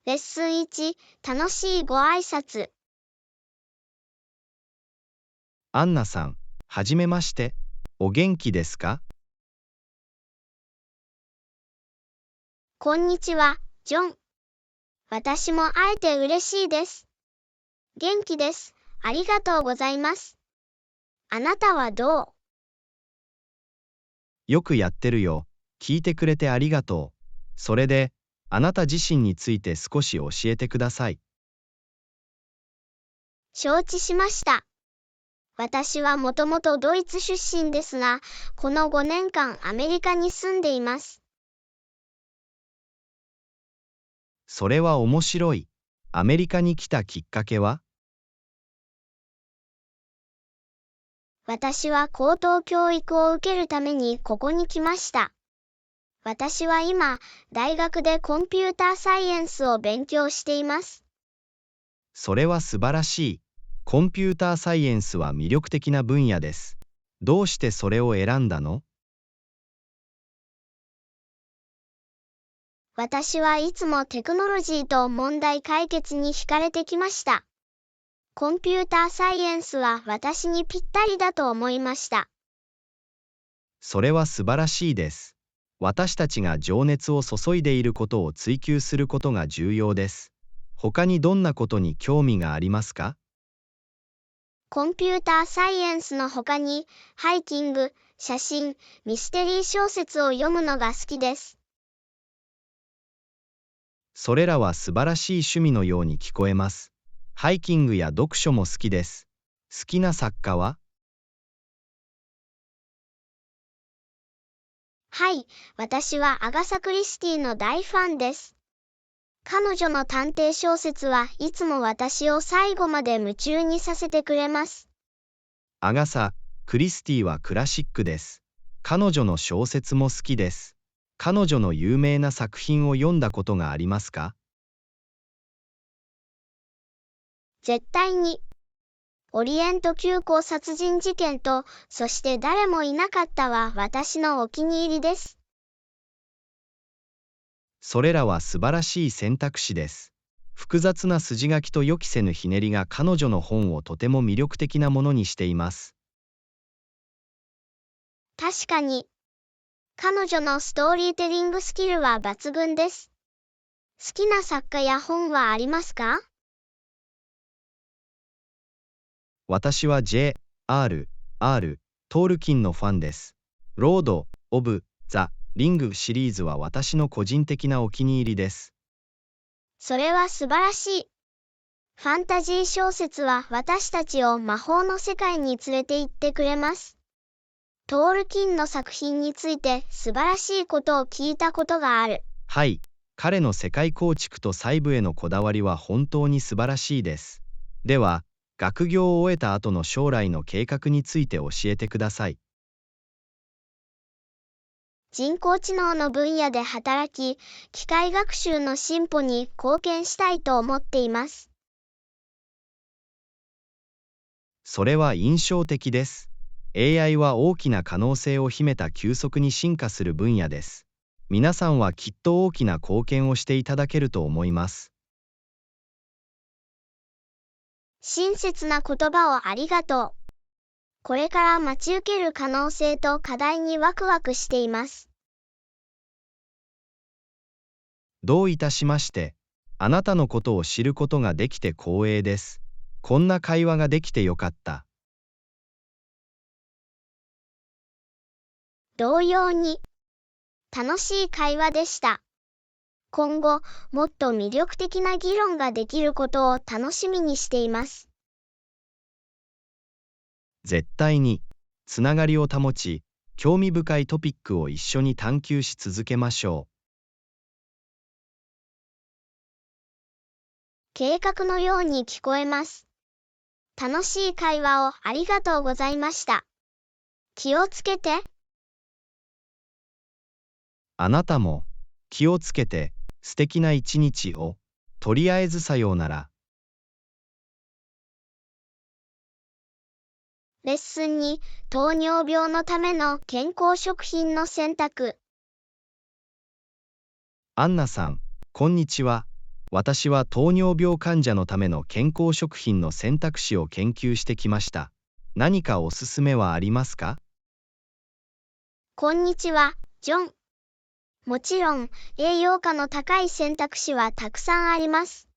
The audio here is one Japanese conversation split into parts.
レッスン1、楽しいご挨拶。アンナさん、はじめまして。お元気ですか？こんにちは、ジョン。私も会えて嬉しいです。元気です。ありがとうございます。あなたはどう？よくやってるよ。聞いてくれてありがとう。それで、あなた自身について少し教えてください。承知しました。私はもともとドイツ出身ですが、この5年間アメリカに住んでいます。それは面白い。アメリカに来たきっかけは？私は高等教育を受けるためにここに来ました。私は今、大学でコンピューターサイエンスを勉強しています。それは素晴らしい。コンピューターサイエンスは魅力的な分野です。どうしてそれを選んだの？私はいつもテクノロジーと問題解決に惹かれてきました。コンピューターサイエンスは私にぴったりだと思いました。それは素晴らしいです。私たちが情熱を注いでいることを追求することが重要です。他にどんなことに興味がありますか？コンピューターサイエンスの他に、ハイキング、写真、ミステリー小説を読むのが好きです。それらは素晴らしい趣味のように聞こえます。ハイキングや読書も好きです。好きな作家は？はい、私はアガサ・クリスティの大ファンです。彼女の探偵小説はいつも私を最後まで夢中にさせてくれます。アガサ・クリスティはクラシックです。彼女の小説も好きです。彼女の有名な作品を読んだことがありますか？絶対に。オリエント急行殺人事件と、そして誰もいなかったは私のお気に入りです。それらは素晴らしい選択肢です。複雑な筋書きと予期せぬひねりが彼女の本をとても魅力的なものにしています。確かに。彼女のストーリーテリングスキルは抜群です。好きな作家や本はありますか？私は J.R.R. トールキンのファンです。ロード・オブ・ザ・リングシリーズは私の個人的なお気に入りです。それは素晴らしい。ファンタジー小説は私たちを魔法の世界に連れて行ってくれます。トールキンの作品について素晴らしいことを聞いたことがある。はい、彼の世界構築と細部へのこだわりは本当に素晴らしいです。では、学業を終えた後の将来の計画について教えてください。人工知能の分野で働き、機械学習の進歩に貢献したいと思っています。それは印象的です。AI は大きな可能性を秘めた急速に進化する分野です。皆さんはきっと大きな貢献をしていただけると思います。親切な言葉をありがとう。これから待ち受ける可能性と課題にワクワクしています。どういたしまして。あなたのことを知ることができて光栄です。こんな会話ができてよかった。同様に、楽しい会話でした。今後、もっと魅力的な議論ができることを楽しみにしています。絶対に、つながりを保ち、興味深いトピックを一緒に探求し続けましょう。計画のように聞こえます。楽しい会話をありがとうございました。気をつけて。あなたも、気をつけて、素敵な一日を。とりあえずさようなら。レッスン2、糖尿病のための健康食品の選択。アンナさん、こんにちは。私は糖尿病患者のための健康食品の選択肢を研究してきました。何かおすすめはありますか？こんにちは、ジョン。もちろん、栄養価の高い選択肢はたくさんあります。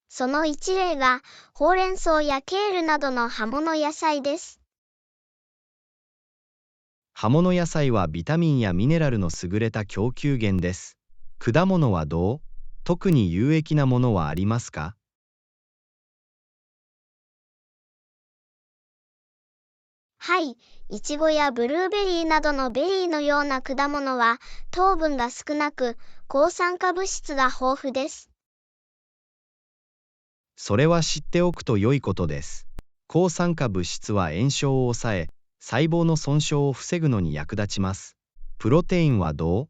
その一例が、ほうれん草やケールなどの葉物野菜です。葉物野菜はビタミンやミネラルの優れた供給源です。果物はどう？特に有益なものはありますか？はい、いちごやブルーベリーなどのベリーのような果物は、糖分が少なく、抗酸化物質が豊富です。それは知っておくと良いことです。抗酸化物質は炎症を抑え、細胞の損傷を防ぐのに役立ちます。プロテインはどう？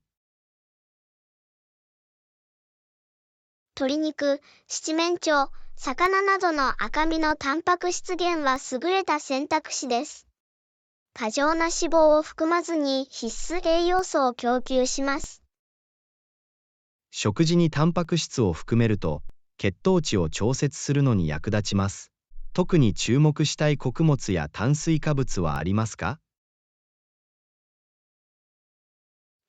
鶏肉、七面鳥、魚などの赤身のタンパク質源は優れた選択肢です。過剰な脂肪を含まずに必須栄養素を供給します。食事にタンパク質を含めると、血糖値を調節するのに役立ちます。特に注目したい穀物や炭水化物はありますか？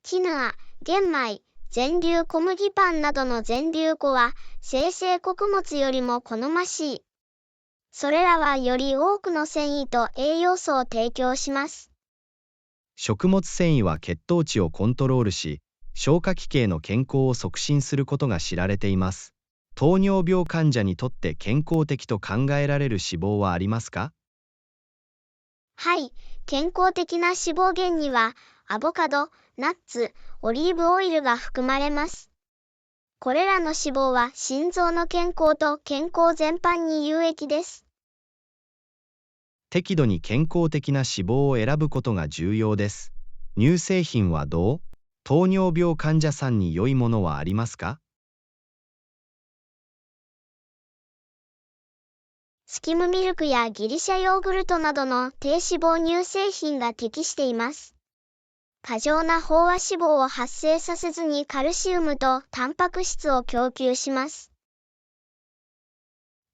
キヌア、玄米、全粒小麦パンなどの全粒粉は精製穀物よりも好ましい。それらはより多くの繊維と栄養素を提供します。食物繊維は血糖値をコントロールし、消化器系の健康を促進することが知られています。糖尿病患者にとって健康的と考えられる脂肪はありますか？はい、健康的な脂肪源にはアボカド、ナッツ、オリーブオイルが含まれます。これらの脂肪は心臓の健康と健康全般に有益です。適度に健康的な脂肪を選ぶことが重要です。乳製品はどう？糖尿病患者さんに良いものはありますか？スキムミルクやギリシャヨーグルトなどの低脂肪乳製品が適しています。過剰な飽和脂肪を発生させずにカルシウムとタンパク質を供給します。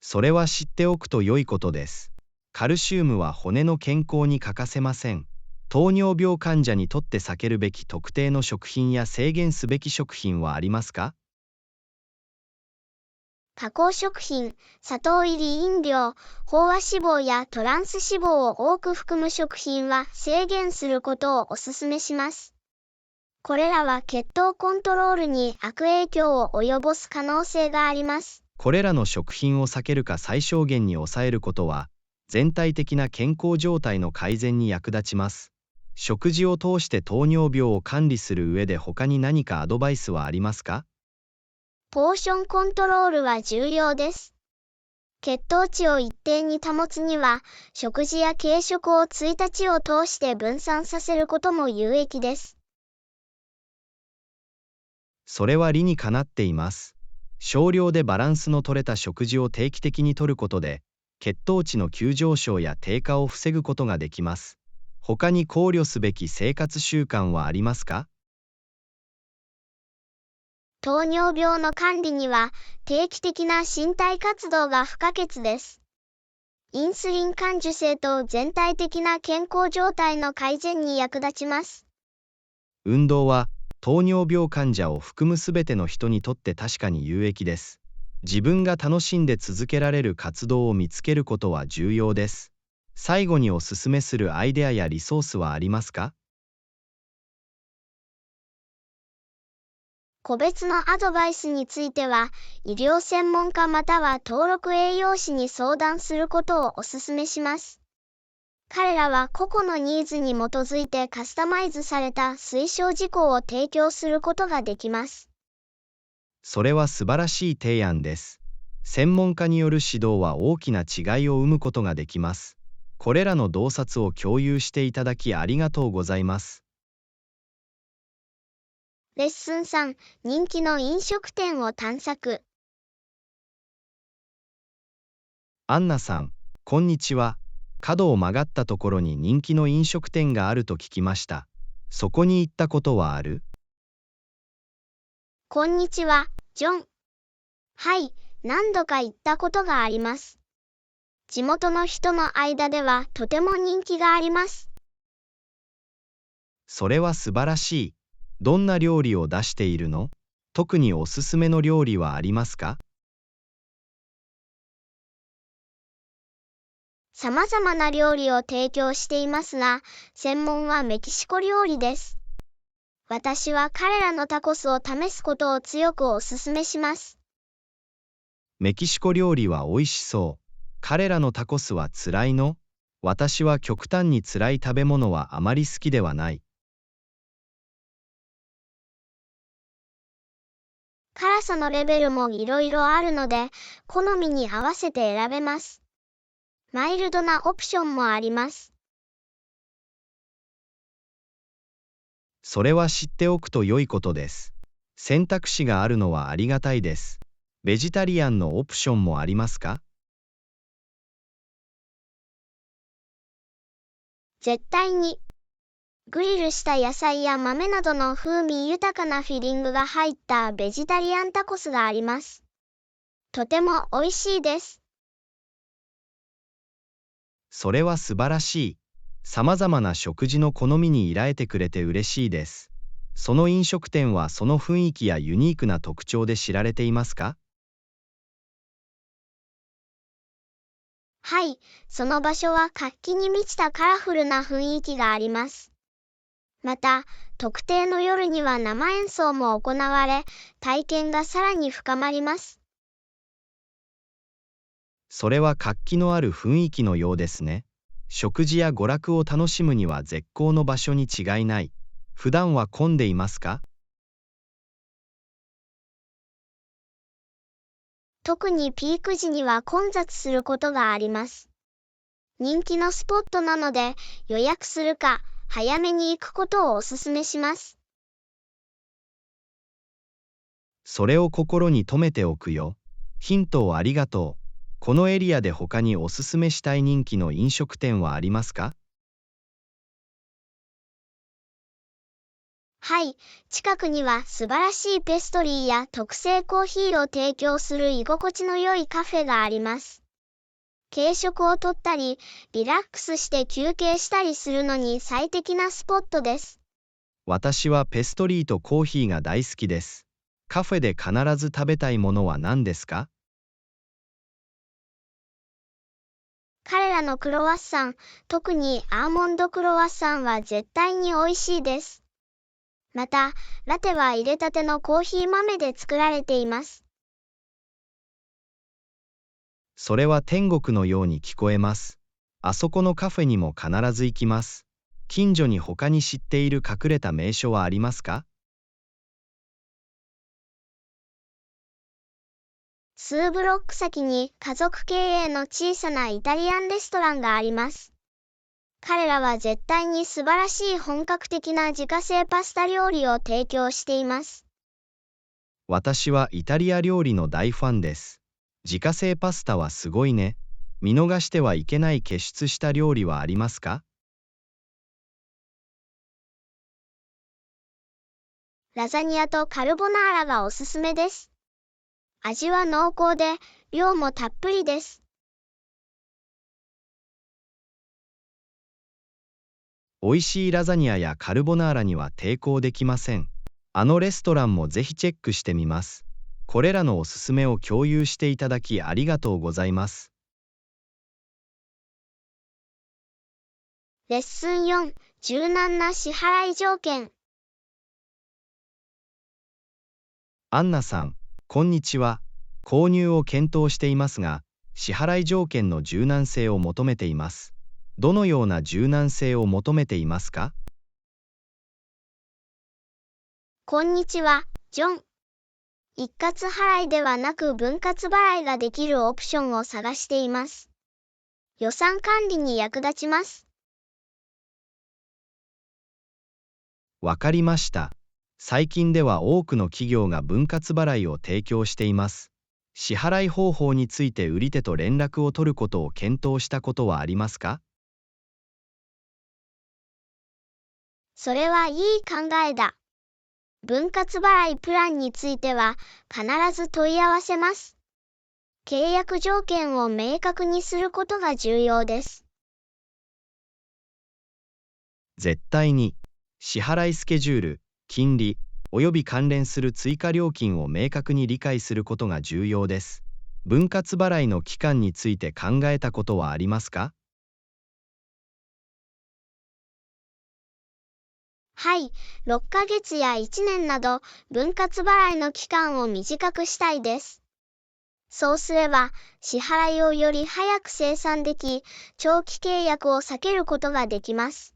それは知っておくと良いことです。カルシウムは骨の健康に欠かせません。糖尿病患者にとって避けるべき特定の食品や制限すべき食品はありますか？加工食品、砂糖入り飲料、飽和脂肪やトランス脂肪を多く含む食品は制限することをお勧めします。これらは血糖コントロールに悪影響を及ぼす可能性があります。これらの食品を避けるか最小限に抑えることは、全体的な健康状態の改善に役立ちます。食事を通して糖尿病を管理する上で他に何かアドバイスはありますか？ポーションコントロールは重要です。血糖値を一定に保つには、食事や軽食を1日を通して分散させることも有益です。それは理にかなっています。少量でバランスの取れた食事を定期的に摂ることで、血糖値の急上昇や低下を防ぐことができます。他に考慮すべき生活習慣はありますか？糖尿病の管理には定期的な身体活動が不可欠です。インスリン感受性と全体的な健康状態の改善に役立ちます。運動は糖尿病患者を含むすべての人にとって確かに有益です。自分が楽しんで続けられる活動を見つけることは重要です。最後におすすめするアイデアやリソースはありますか？個別のアドバイスについては、医療専門家または登録栄養士に相談することをお勧めします。彼らは個々のニーズに基づいてカスタマイズされた推奨事項を提供することができます。それは素晴らしい提案です。専門家による指導は大きな違いを生むことができます。これらの洞察を共有していただきありがとうございます。レッスン3、人気の飲食店を探索。アンナさん、こんにちは。角を曲がったところに人気の飲食店があると聞きました。そこに行ったことはある？こんにちは、ジョン。はい、何度か行ったことがあります。地元の人の間ではとても人気があります。それは素晴らしい。どんな料理を出しているの？特におすすめの料理はありますか？様々な料理を提供していますが、専門はメキシコ料理です。私は彼らのタコスを試すことを強くお勧めします。メキシコ料理は美味しそう。彼らのタコスは辛いの？私は極端に辛い食べ物はあまり好きではない。辛さのレベルもいろいろあるので、好みに合わせて選べます。マイルドなオプションもあります。それは知っておくと良いことです。選択肢があるのはありがたいです。ベジタリアンのオプションもありますか？絶対に。グリルした野菜や豆などの風味豊かなフィリングが入ったベジタリアンタコスがあります。とても美味しいです。それは素晴らしい。さまざまな食事の好みに依らえてくれて嬉しいです。その飲食店はその雰囲気やユニークな特徴で知られていますか？はい、その場所は活気に満ちたカラフルな雰囲気があります。また、特定の夜には生演奏も行われ、体験がさらに深まります。それは活気のある雰囲気のようですね。食事や娯楽を楽しむには絶好の場所に違いない。普段は混んでいますか？特にピーク時には混雑することがあります。人気のスポットなので、予約するか、早めに行くことをお勧めします。それを心に留めておくよ。ヒントをありがとう。このエリアで他におすすめしたい人気の飲食店はありますか？はい、近くには素晴らしいペストリーや特製コーヒーを提供する居心地の良いカフェがあります。軽食をとったり、リラックスして休憩したりするのに最適なスポットです。私はペストリーとコーヒーが大好きです。カフェで必ず食べたいものは何ですか？彼らのクロワッサン、特にアーモンドクロワッサンは絶対に美味しいです。また、ラテは入れたてのコーヒー豆で作られています。それは天国のように聞こえます。あそこのカフェにも必ず行きます。近所に他に知っている隠れた名所はありますか？数ブロック先に家族経営の小さなイタリアンレストランがあります。彼らは絶対に素晴らしい本格的な自家製パスタ料理を提供しています。私はイタリア料理の大ファンです。自家製パスタはすごいね。見逃してはいけない傑出した料理はありますか？ラザニアとカルボナーラがおすすめです。味は濃厚で、量もたっぷりです。美味しいラザニアやカルボナーラには抵抗できません。あのレストランもぜひチェックしてみます。これらのおすすめを共有していただきありがとうございます。レッスン4、柔軟な支払い条件。アンナさん、こんにちは。購入を検討していますが、支払い条件の柔軟性を求めています。どのような柔軟性を求めていますか？こんにちは、ジョン。一括払いではなく分割払いができるオプションを探しています。予算管理に役立ちます。わかりました。最近では多くの企業が分割払いを提供しています。支払い方法について売り手と連絡を取ることを検討したことはありますか？それはいい考えだ。分割払いプランについては必ず問い合わせます。契約条件を明確にすることが重要です。絶対に支払いスケジュール、金利、および関連する追加料金を明確に理解することが重要です。分割払いの期間について考えたことはありますか？はい、6ヶ月や1年など分割払いの期間を短くしたいです。そうすれば支払いをより早く清算でき、長期契約を避けることができます。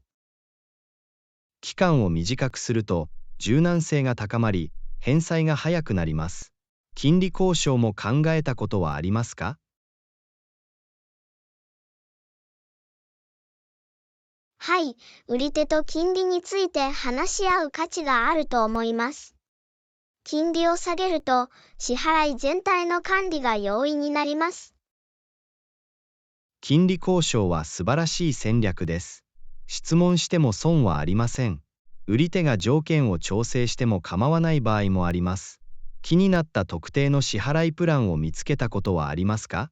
期間を短くすると柔軟性が高まり、返済が早くなります。金利交渉も考えたことはありますか？はい、売り手と金利について話し合う価値があると思います。金利を下げると支払い全体の管理が容易になります。金利交渉は素晴らしい戦略です。質問しても損はありません。売り手が条件を調整しても構わない場合もあります。気になった特定の支払いプランを見つけたことはありますか？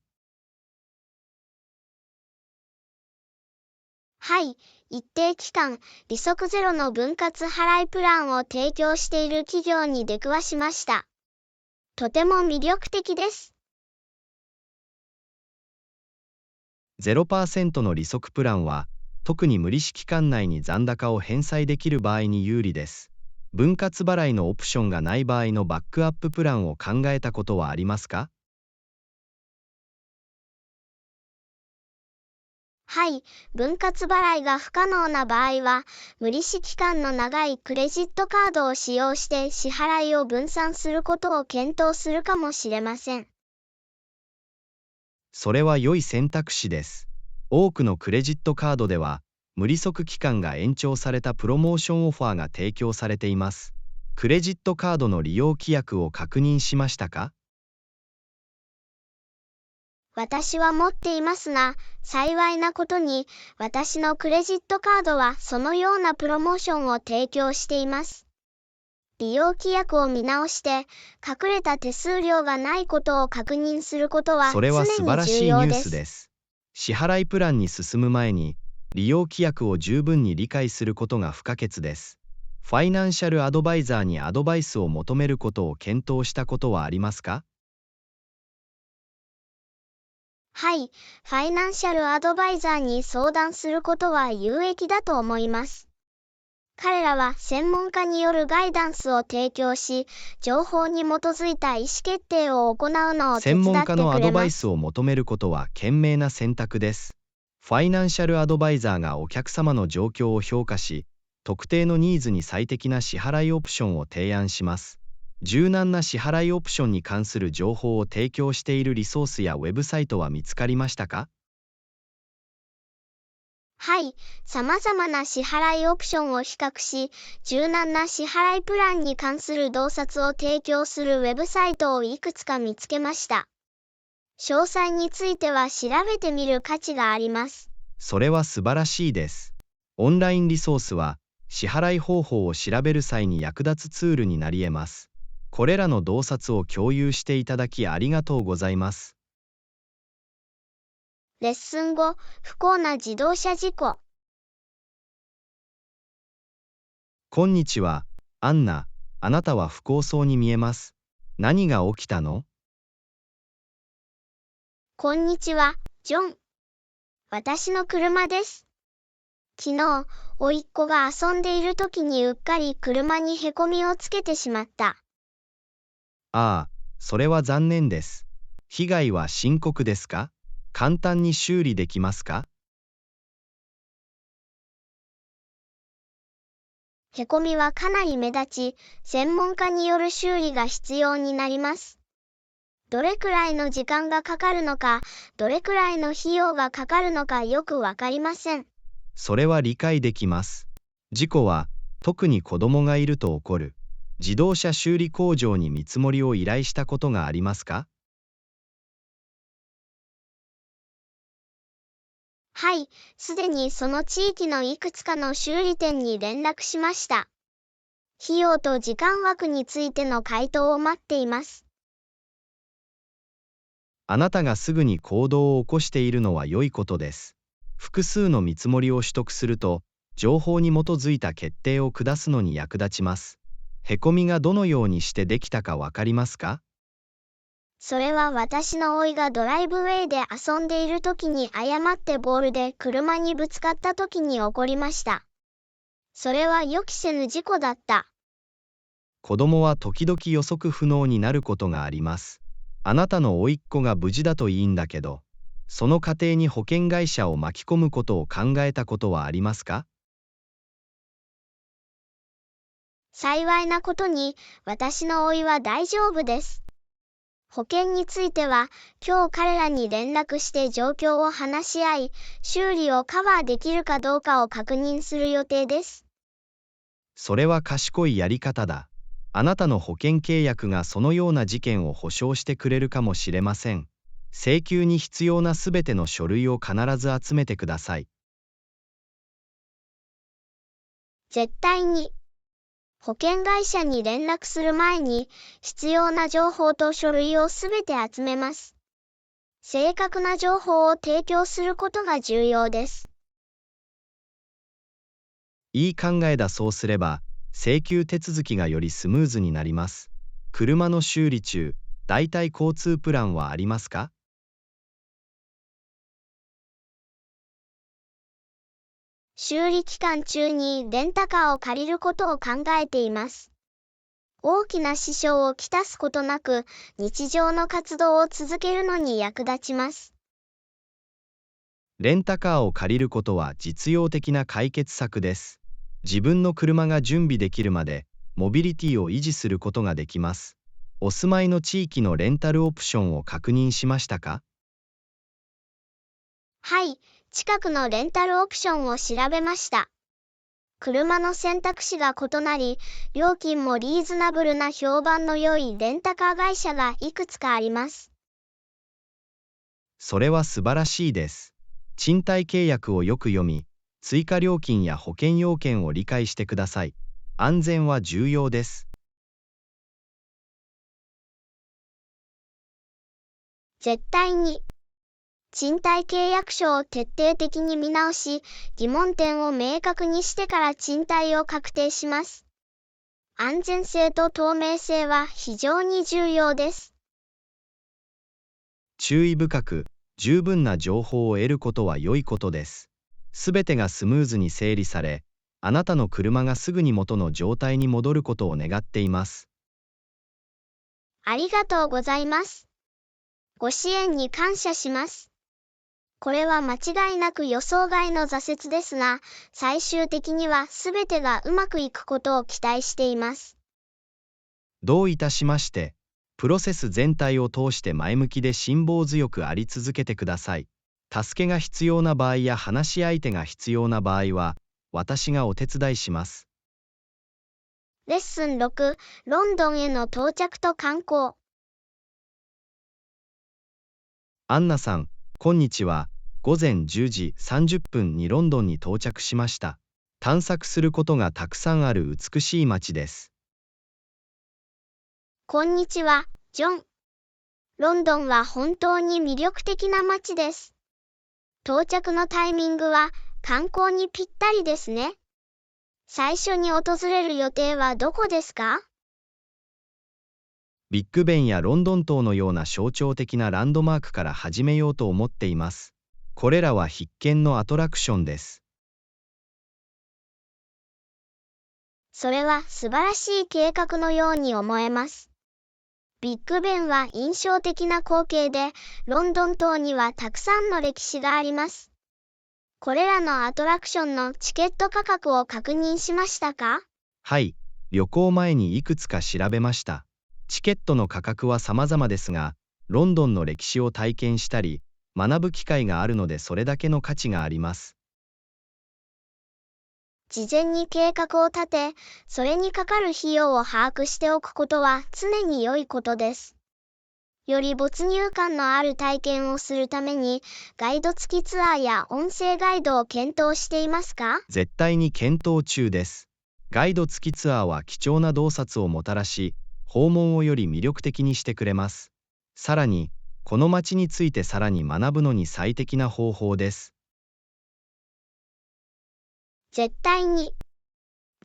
はい、一定期間、利息ゼロの分割払いプランを提供している企業に出くわしました。とても魅力的です。0% の利息プランは、特に無利子期間内に残高を返済できる場合に有利です。分割払いのオプションがない場合のバックアッププランを考えたことはありますか？はい、分割払いが不可能な場合は、無利子期間の長いクレジットカードを使用して支払いを分散することを検討するかもしれません。それは良い選択肢です。多くのクレジットカードでは、無利息期間が延長されたプロモーションオファーが提供されています。クレジットカードの利用規約を確認しましたか？私は持っていますが、幸いなことに、私のクレジットカードはそのようなプロモーションを提供しています。利用規約を見直して、隠れた手数料がないことを確認することはそれは素晴常に重らしいニュー要です。スです。支払いプランに進む前に、利用規約を十分に理解することが不可欠です。ファイナンシャルアドバイザーにアドバイスを求めることを検討したことはありますか？はい、ファイナンシャルアドバイザーに相談することは有益だと思います。彼らは専門家によるガイダンスを提供し、情報に基づいた意思決定を行うのを手専伝って門家のアくれます。ドバイスを求めることは賢明な選択です。ファイナンシャルアドバイザーがお客様の状況を評価し、特定のニーズに最適な支払いオプションを提案します。柔軟な支払いオプションに関する情報を提供しているリソースやウェブサイトは見つかりましたか？はい、様々な支払いオプションを比較し、柔軟な支払いプランに関する洞察を提供するウェブサイトをいくつか見つけました。詳細については調べてみる価値があります。それは素晴らしいです。オンラインリソースは、支払い方法を調べる際に役立つツールになり得ます。これらの洞察を共有していただきありがとうございます。レッスン5、不幸な自動車事故。こんにちは、アンナ。あなたは不幸そうに見えます。何が起きたの？こんにちは、ジョン。私の車です。昨日、甥っ子が遊んでいる時にうっかり車にへこみをつけてしまった。ああ、それは残念です。被害は深刻ですか？簡単に修理できますか？へこみはかなり目立ち、専門家による修理が必要になります。どれくらいの時間がかかるのか、どれくらいの費用がかかるのかよくわかりません。それは理解できます。事故は、特に子供がいると起こる。自動車修理工場に見積もりを依頼したことがありますか？はい、すでにその地域のいくつかの修理店に連絡しました。費用と時間枠についての回答を待っています。あなたがすぐに行動を起こしているのは良いことです。複数の見積もりを取得すると、情報に基づいた決定を下すのに役立ちます。へこみがどのようにしてできたかわかりますか？それは私の甥がドライブウェイで遊んでいる時に誤ってボールで車にぶつかった時に起こりました。それは予期せぬ事故だった。子供は時々予測不能になることがあります。あなたの甥っ子が無事だといいんだけど、その過程に保険会社を巻き込むことを考えたことはありますか？幸いなことに、私の甥は大丈夫です。保険については、今日彼らに連絡して状況を話し合い、修理をカバーできるかどうかを確認する予定です。それは賢いやり方だ。あなたの保険契約がそのような事件を保証してくれるかもしれません。請求に必要なすべての書類を必ず集めてください。絶対に。保険会社に連絡する前に、必要な情報と書類をすべて集めます。正確な情報を提供することが重要です。いい考えだ。そうすれば、請求手続きがよりスムーズになります。車の修理中、代替交通プランはありますか？修理期間中にレンタカーを借りることを考えています。大きな支障をきたすことなく、日常の活動を続けるのに役立ちます。レンタカーを借りることは実用的な解決策です。自分の車が準備できるまで、モビリティを維持することができます。お住まいの地域のレンタルオプションを確認しましたか？はい、近くのレンタルオプションを調べました。車の選択肢が異なり、料金もリーズナブルな評判の良いレンタカー会社がいくつかあります。それは素晴らしいです。賃貸契約をよく読み、追加料金や保険要件を理解してください。安全は重要です。絶対に。賃貸契約書を徹底的に見直し、疑問点を明確にしてから賃貸を確定します。安全性と透明性は非常に重要です。注意深く、十分な情報を得ることは良いことです。すべてがスムーズに整理され、あなたの車がすぐに元の状態に戻ることを願っています。ありがとうございます。ご支援に感謝します。これは間違いなく予想外の挫折ですが、最終的にはすべてがうまくいくことを期待しています。どういたしまして。プロセス全体を通して前向きで辛抱強くあり続けてください。助けが必要な場合や話し相手が必要な場合は、私がお手伝いします。レッスン6、ロンドンへの到着と観光。アンナさん、こんにちは。午前10時30分にロンドンに到着しました。探索することがたくさんある美しい街です。こんにちは、ジョン。ロンドンは本当に魅力的な街です。到着のタイミングは観光にぴったりですね。最初に訪れる予定はどこですか？ビッグベンやロンドン塔のような象徴的なランドマークから始めようと思っています。これらは必見のアトラクションです。それは素晴らしい計画のように思えます。ビッグベンは印象的な光景で、ロンドン塔にはたくさんの歴史があります。これらのアトラクションのチケット価格を確認しましたか？はい、旅行前にいくつか調べました。チケットの価格は様々ですが、ロンドンの歴史を体験したり、学ぶ機会があるのでそれだけの価値があります。事前に計画を立て、それにかかる費用を把握しておくことは常に良いことです。より没入感のある体験をするために、ガイド付きツアーや音声ガイドを検討していますか？絶対に検討中です。ガイド付きツアーは貴重な洞察をもたらし、訪問をより魅力的にしてくれます。さらに、この街についてさらに学ぶのに最適な方法です。絶対に。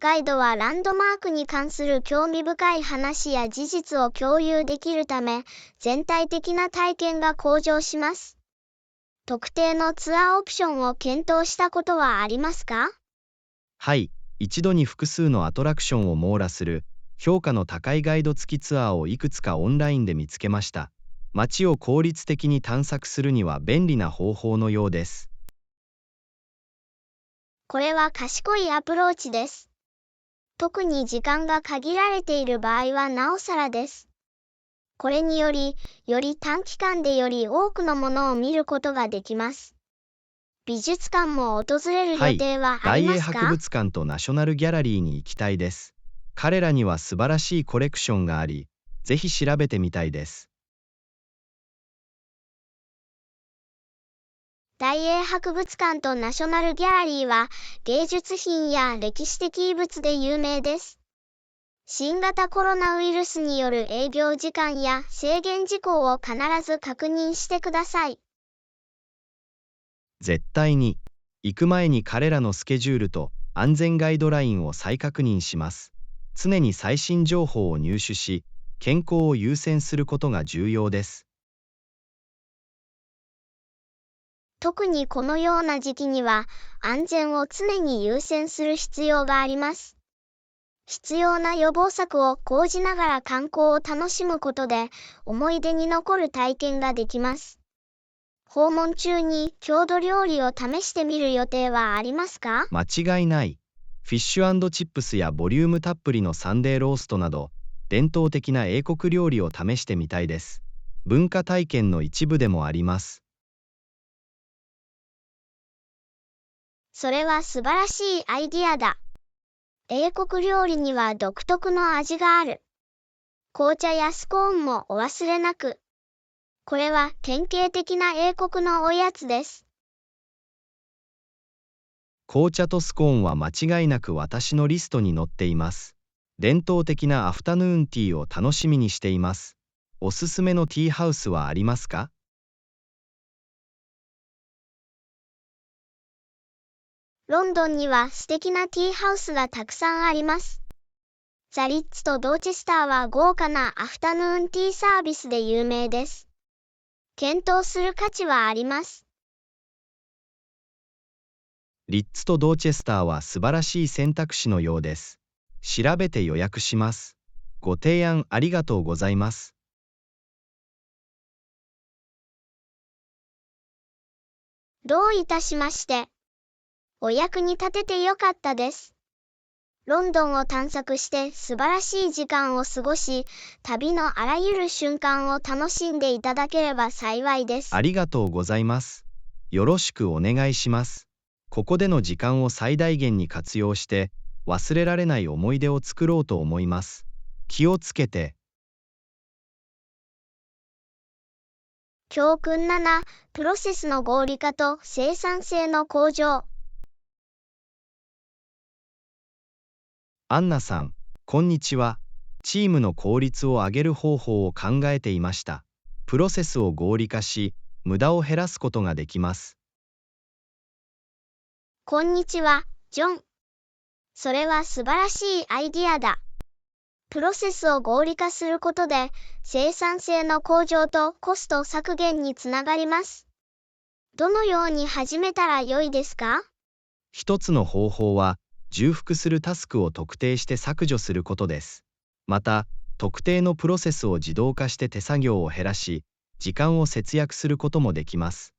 ガイドはランドマークに関する興味深い話や事実を共有できるため、全体的な体験が向上します。特定のツアーオプションを検討したことはありますか？はい、一度に複数のアトラクションを網羅する評価の高いガイド付きツアーをいくつかオンラインで見つけました。街を効率的に探索するには便利な方法のようです。これは賢いアプローチです。特に時間が限られている場合はなおさらです。これにより短期間でより多くのものを見ることができます。美術館も訪れる予定はあり大英ますか？博物館とナショナルギャラリーに行きたいです。彼らには素晴らしいコレクションがあり、ぜひ調べてみたいです。大英博物館とナショナルギャラリーは芸術品や歴史的遺物で有名です。新型コロナウイルスによる営業時間や制限事項を必ず確認してください。絶対に。行く前に彼らのスケジュールと安全ガイドラインを再確認します。常に最新情報を入手し、健康を優先することが重要です。特にこのような時期には安全を常に優先する必要があります。必要な予防策を講じながら観光を楽しむことで思い出に残る体験ができます。訪問中に郷土料理を試してみる予定はありますか？間違いない。フィッシュ&チップスやボリュームたっぷりのサンデーローストなど、伝統的な英国料理を試してみたいです。文化体験の一部でもあります。それは素晴らしいアイディアだ。英国料理には独特の味がある。紅茶やスコーンもお忘れなく。これは典型的な英国のおやつです。紅茶とスコーンは間違いなく私のリストに載っています。伝統的なアフタヌーンティーを楽しみにしています。おすすめのティーハウスはありますか？ロンドンには素敵なティーハウスがたくさんあります。ザ・リッツとドーチェスターは豪華なアフタヌーンティーサービスで有名です。検討する価値はあります。リッツとドーチェスターは素晴らしい選択肢のようです。調べて予約します。ご提案ありがとうございます。どういたしまして。お役に立ててよかったです。ロンドンを探索して素晴らしい時間を過ごし、旅のあらゆる瞬間を楽しんでいただければ幸いです。ありがとうございます。よろしくお願いします。ここでの時間を最大限に活用して、忘れられない思い出を作ろうと思います。気をつけて。教訓7、プロセスの合理化と生産性の向上。アンナさん、こんにちは。チームの効率を上げる方法を考えていました。プロセスを合理化し、無駄を減らすことができます。こんにちは、ジョン。それは素晴らしいアイディアだ。プロセスを合理化することで、生産性の向上とコスト削減につながります。どのように始めたらよいですか？一つの方法は、重複するタスクを特定して削除することです。また、特定のプロセスを自動化して手作業を減らし、時間を節約することもできます。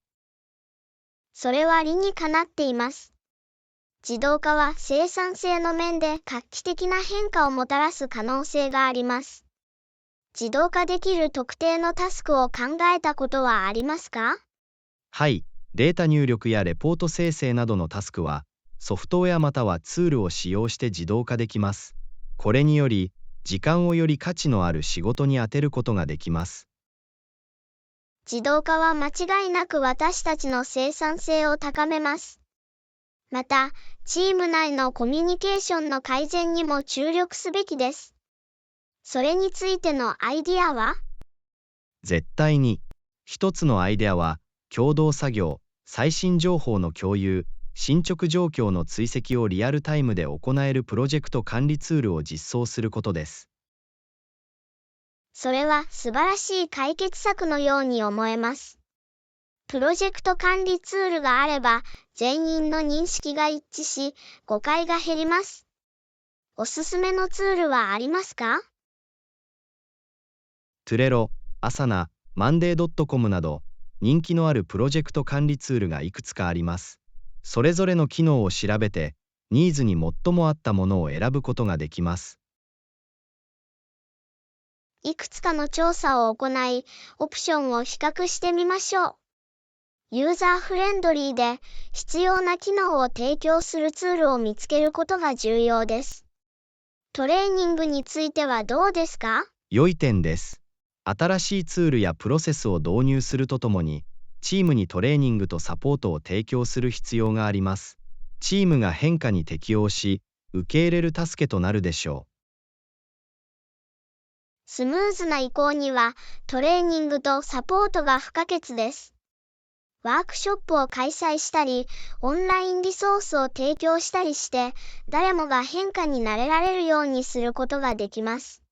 それは理にかなっています。自動化は生産性の面で画期的な変化をもたらす可能性があります。自動化できる特定のタスクを考えたことはありますか？はい、データ入力やレポート生成などのタスクは、ソフトウェアまたはツールを使用して自動化できます。これにより、時間をより価値のある仕事に充てることができます。自動化は間違いなく私たちの生産性を高めます。また、チーム内のコミュニケーションの改善にも注力すべきです。それについてのアイディアは？絶対に。一つのアイデアは、共同作業、最新情報の共有、進捗状況の追跡をリアルタイムで行えるプロジェクト管理ツールを実装することです。それは素晴らしい解決策のように思えます。プロジェクト管理ツールがあれば、全員の認識が一致し、誤解が減ります。おすすめのツールはありますか？トゥレロ、アサナ、マンデー .com など、人気のあるプロジェクト管理ツールがいくつかあります。それぞれの機能を調べて、ニーズに最も合ったものを選ぶことができます。いくつかの調査を行い、オプションを比較してみましょう。ユーザーフレンドリーで必要な機能を提供するツールを見つけることが重要です。トレーニングについてはどうですか？良い点です。新しいツールやプロセスを導入するとともに、チームにトレーニングとサポートを提供する必要があります。チームが変化に適応し、受け入れる助けとなるでしょう。スムーズな移行にはトレーニングとサポートが不可欠です。ワークショップを開催したり、オンラインリソースを提供したりして、誰もが変化に慣れられるようにすることができます。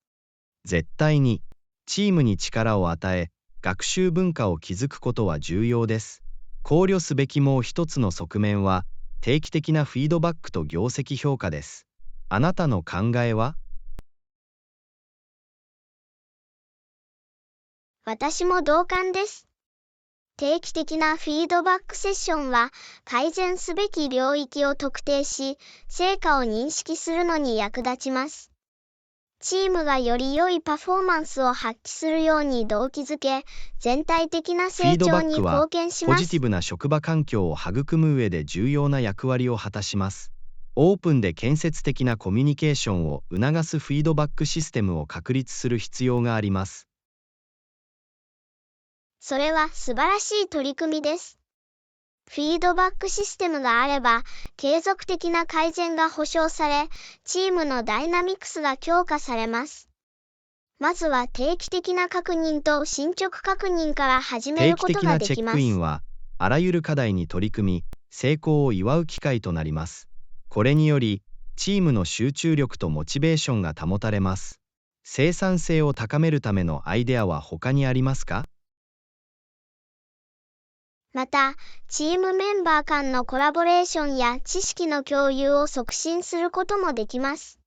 絶対に、チームに力を与え、学習文化を築くことは重要です。考慮すべきもう一つの側面は、定期的なフィードバックと業績評価です。あなたの考えは？私も同感です。定期的なフィードバックセッションは、改善すべき領域を特定し、成果を認識するのに役立ちます。チームがより良いパフォーマンスを発揮するように動機づけ、全体的な成長に貢献します。ポジティブな職場環境を育む上で重要な役割を果たします。オープンで建設的なコミュニケーションを促すフィードバックシステムを確立する必要があります。それは素晴らしい取り組みです。フィードバックシステムがあれば、継続的な改善が保証され、チームのダイナミクスが強化されます。まずは定期的な確認と進捗確認から始めることができます。定期的なチェックインは、あらゆる課題に取り組み、成功を祝う機会となります。これにより、チームの集中力とモチベーションが保たれます。生産性を高めるためのアイデアは他にありますか？また、チームメンバー間のコラボレーションや知識の共有を促進することもできます。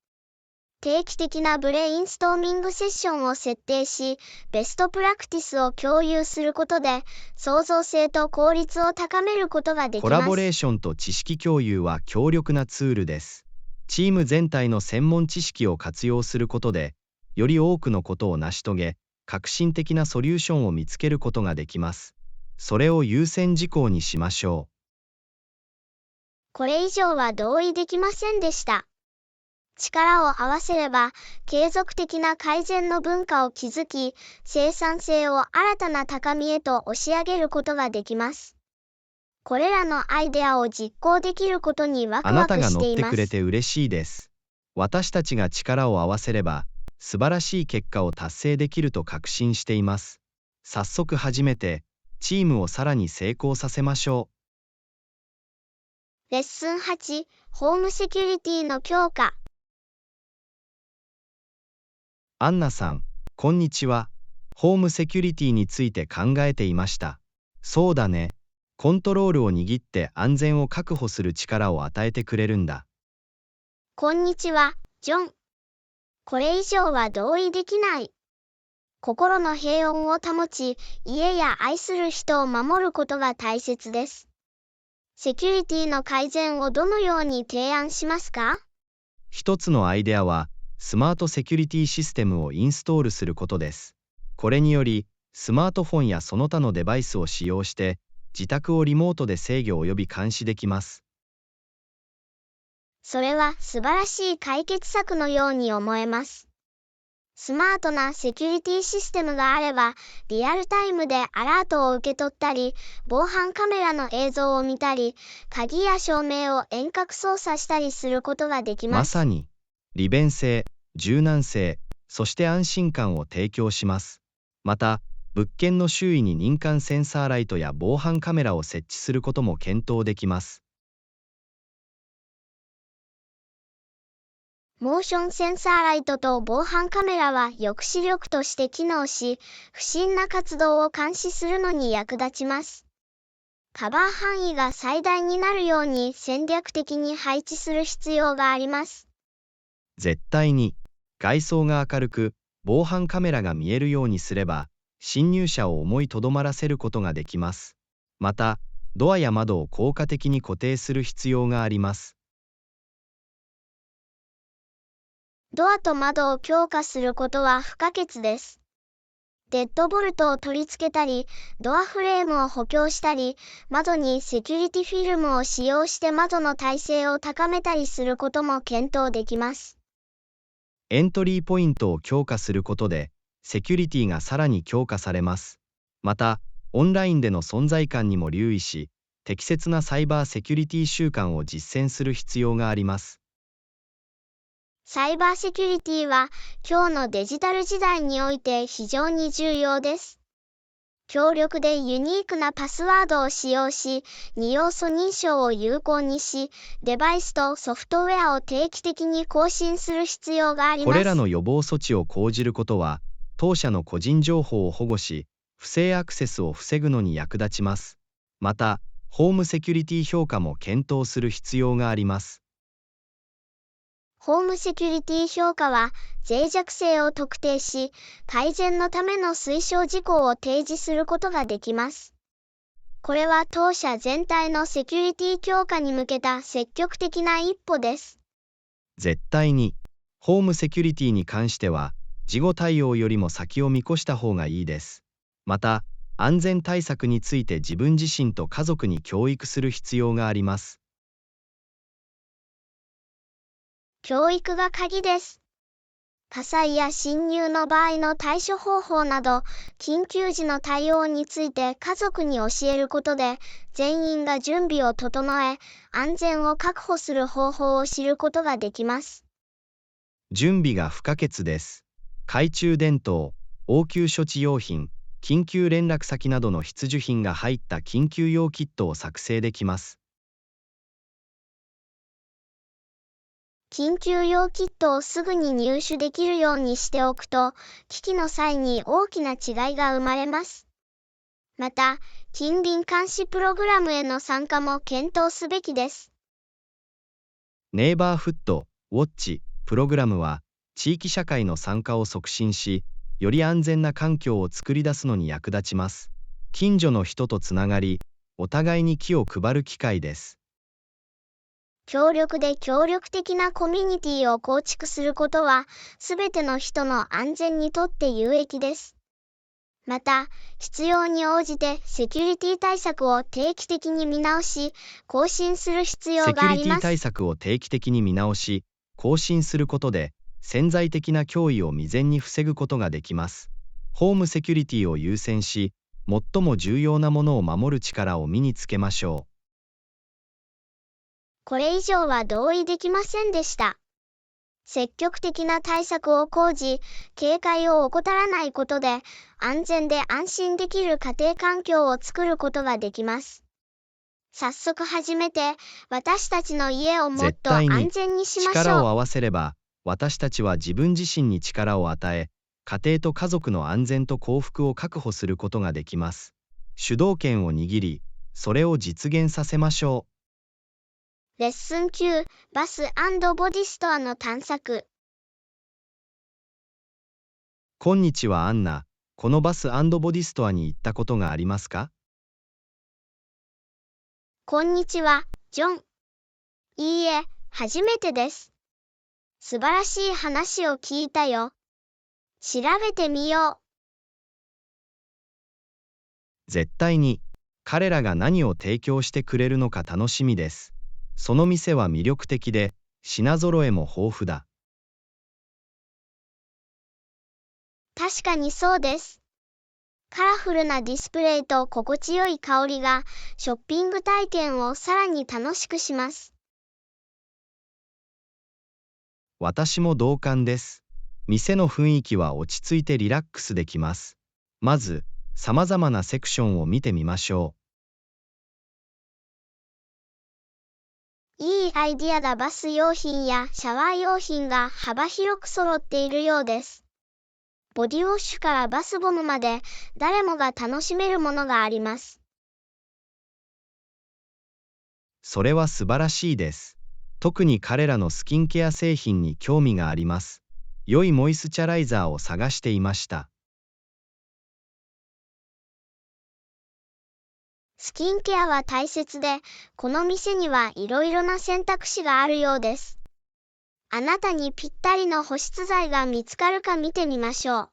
定期的なブレインストーミングセッションを設定し、ベストプラクティスを共有することで、創造性と効率を高めることができます。コラボレーションと知識共有は強力なツールです。チーム全体の専門知識を活用することで、より多くのことを成し遂げ、革新的なソリューションを見つけることができます。それを優先事項にしましょう。これ以上は同意できませんでした。力を合わせれば、継続的な改善の文化を築き、生産性を新たな高みへと押し上げることができます。これらのアイデアを実行できることにワクワクしています。あなたが乗ってくれて嬉しいです。私たちが力を合わせれば、素晴らしい結果を達成できると確信しています。早速始めて、チームをさらに成功させましょう。レッスン8、ホームセキュリティの強化。アンナさん、こんにちは。ホームセキュリティについて考えていました。そうだね。コントロールを握って安全を確保する力を与えてくれるんだ。こんにちは、ジョン。これ以上は同意できない。心の平穏を保ち、家や愛する人を守ることが大切です。セキュリティの改善をどのように提案しますか？一つのアイデアは、スマートセキュリティシステムをインストールすることです。これにより、スマートフォンやその他のデバイスを使用して、自宅をリモートで制御及び監視できます。それは素晴らしい解決策のように思えます。スマートなセキュリティシステムがあれば、リアルタイムでアラートを受け取ったり、防犯カメラの映像を見たり、鍵や照明を遠隔操作したりすることができます。まさに、利便性、柔軟性、そして安心感を提供します。また、物件の周囲に認可センサーライトや防犯カメラを設置することも検討できます。モーションセンサーライトと防犯カメラは抑止力として機能し、不審な活動を監視するのに役立ちます。カバー範囲が最大になるように戦略的に配置する必要があります。絶対に、外装が明るく、防犯カメラが見えるようにすれば、侵入者を思いとどまらせることができます。また、ドアや窓を効果的に固定する必要があります。ドアと窓を強化することは不可欠です。デッドボルトを取り付けたり、ドアフレームを補強したり、窓にセキュリティフィルムを使用して窓の耐性を高めたりすることも検討できます。エントリーポイントを強化することで、セキュリティがさらに強化されます。また、オンラインでの存在感にも留意し、適切なサイバーセキュリティ習慣を実践する必要があります。サイバーセキュリティは今日のデジタル時代において非常に重要です。強力でユニークなパスワードを使用し、二要素認証を有効にし、デバイスとソフトウェアを定期的に更新する必要があります。これらの予防措置を講じることは、当社の個人情報を保護し、不正アクセスを防ぐのに役立ちます。また、ホームセキュリティ評価も検討する必要があります。ホームセキュリティ評価は脆弱性を特定し、改善のための推奨事項を提示することができます。これは当社全体のセキュリティ強化に向けた積極的な一歩です。絶対に、ホームセキュリティに関しては、事後対応よりも先を見越した方がいいです。また、安全対策について自分自身と家族に教育する必要があります。教育が鍵です。火災や侵入の場合の対処方法など、緊急時の対応について家族に教えることで、全員が準備を整え、安全を確保する方法を知ることができます。準備が不可欠です。懐中電灯、応急処置用品、緊急連絡先などの必需品が入った緊急用キットを作成できます。緊急用キットをすぐに入手できるようにしておくと、危機の際に大きな違いが生まれます。また、近隣監視プログラムへの参加も検討すべきです。ネイバーフットウォッチプログラムは、地域社会の参加を促進し、より安全な環境を作り出すのに役立ちます。近所の人とつながり、お互いに気を配る機会です。強力で協力的なコミュニティを構築することは、すべての人の安全にとって有益です。また、必要に応じてセキュリティ対策を定期的に見直し、更新する必要セキュリティがあります。対策を定期的に見直し、更新することで、潜在的な脅威を未然に防ぐことができます。ホームセキュリティを優先し、最も重要なものを守る力を身につけましょう。これ以上は同意できませんでした。積極的な対策を講じ、警戒を怠らないことで、安全で安心できる家庭環境を作ることができます。早速始めて、私たちの家をもっと安全にしましょう。力を合わせれば、私たちは自分自身に力を与え、家庭と家族の安全と幸福を確保することができます。主導権を握り、それを実現させましょう。レッスン9、バス&ボディストアの探索。こんにちはアンナ。このバス&ボディストアに行ったことがありますか？こんにちは、ジョン。いいえ、初めてです。素晴らしい話を聞いたよ。調べてみよう。絶対に、彼らが何を提供してくれるのか楽しみです。その店は魅力的で、品揃えも豊富だ。確かにそうです。カラフルなディスプレイと心地よい香りがショッピング体験をさらに楽しくします。私も同感です。店の雰囲気は落ち着いてリラックスできます。まず、様々なセクションを見てみましょいいアイディアだ。バス用品やシャワー用品が幅広く揃っているようです。ボディウォッシュからバスボムまで誰もが楽しめるものがあります。う。それは素晴らしいです。特に彼らのスキンケア製品に興味があります。良いモイスチャライザーを探していました。スキンケアは大切で、この店にはいろいろな選択肢があるようです。あなたにぴったりの保湿剤が見つかるか見てみましょう。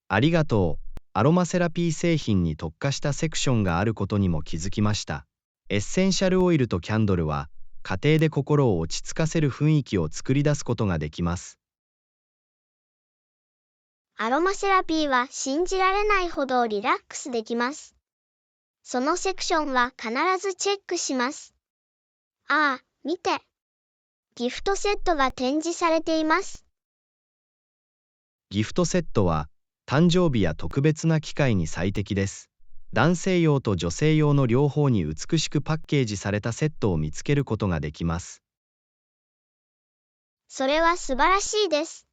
ありがとう。アロマセラピー製品に特化したセクションがあることにも気づきました。エッセンシャルオイルとキャンドルは、家庭で心を落ち着かせる雰囲気を作り出すことができます。アロマセラピーは信じられないほどリラックスできます。そのセクションは必ずチェックします。ああ、見て。ギフトセットが展示されています。ギフトセットは、誕生日や特別な機会に最適です。男性用と女性用の両方に美しくパッケージされたセットを見つけることができます。それは素晴らしいです。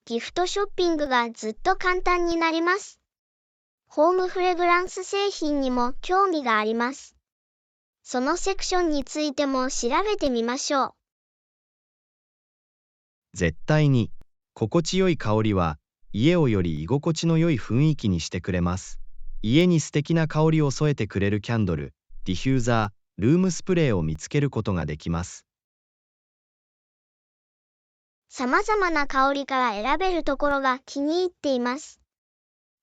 ギフトショッピングがずっと簡単になります。ホームフレグランス製品にも興味があります。そのセクションについても調べてみましょう。絶対に。心地よい香りは、家をより居心地の良い雰囲気にしてくれます。家に素敵な香りを添えてくれるキャンドル、ディフューザー、ルームスプレーを見つけることができます。様々な香りから選べるところが気に入っています。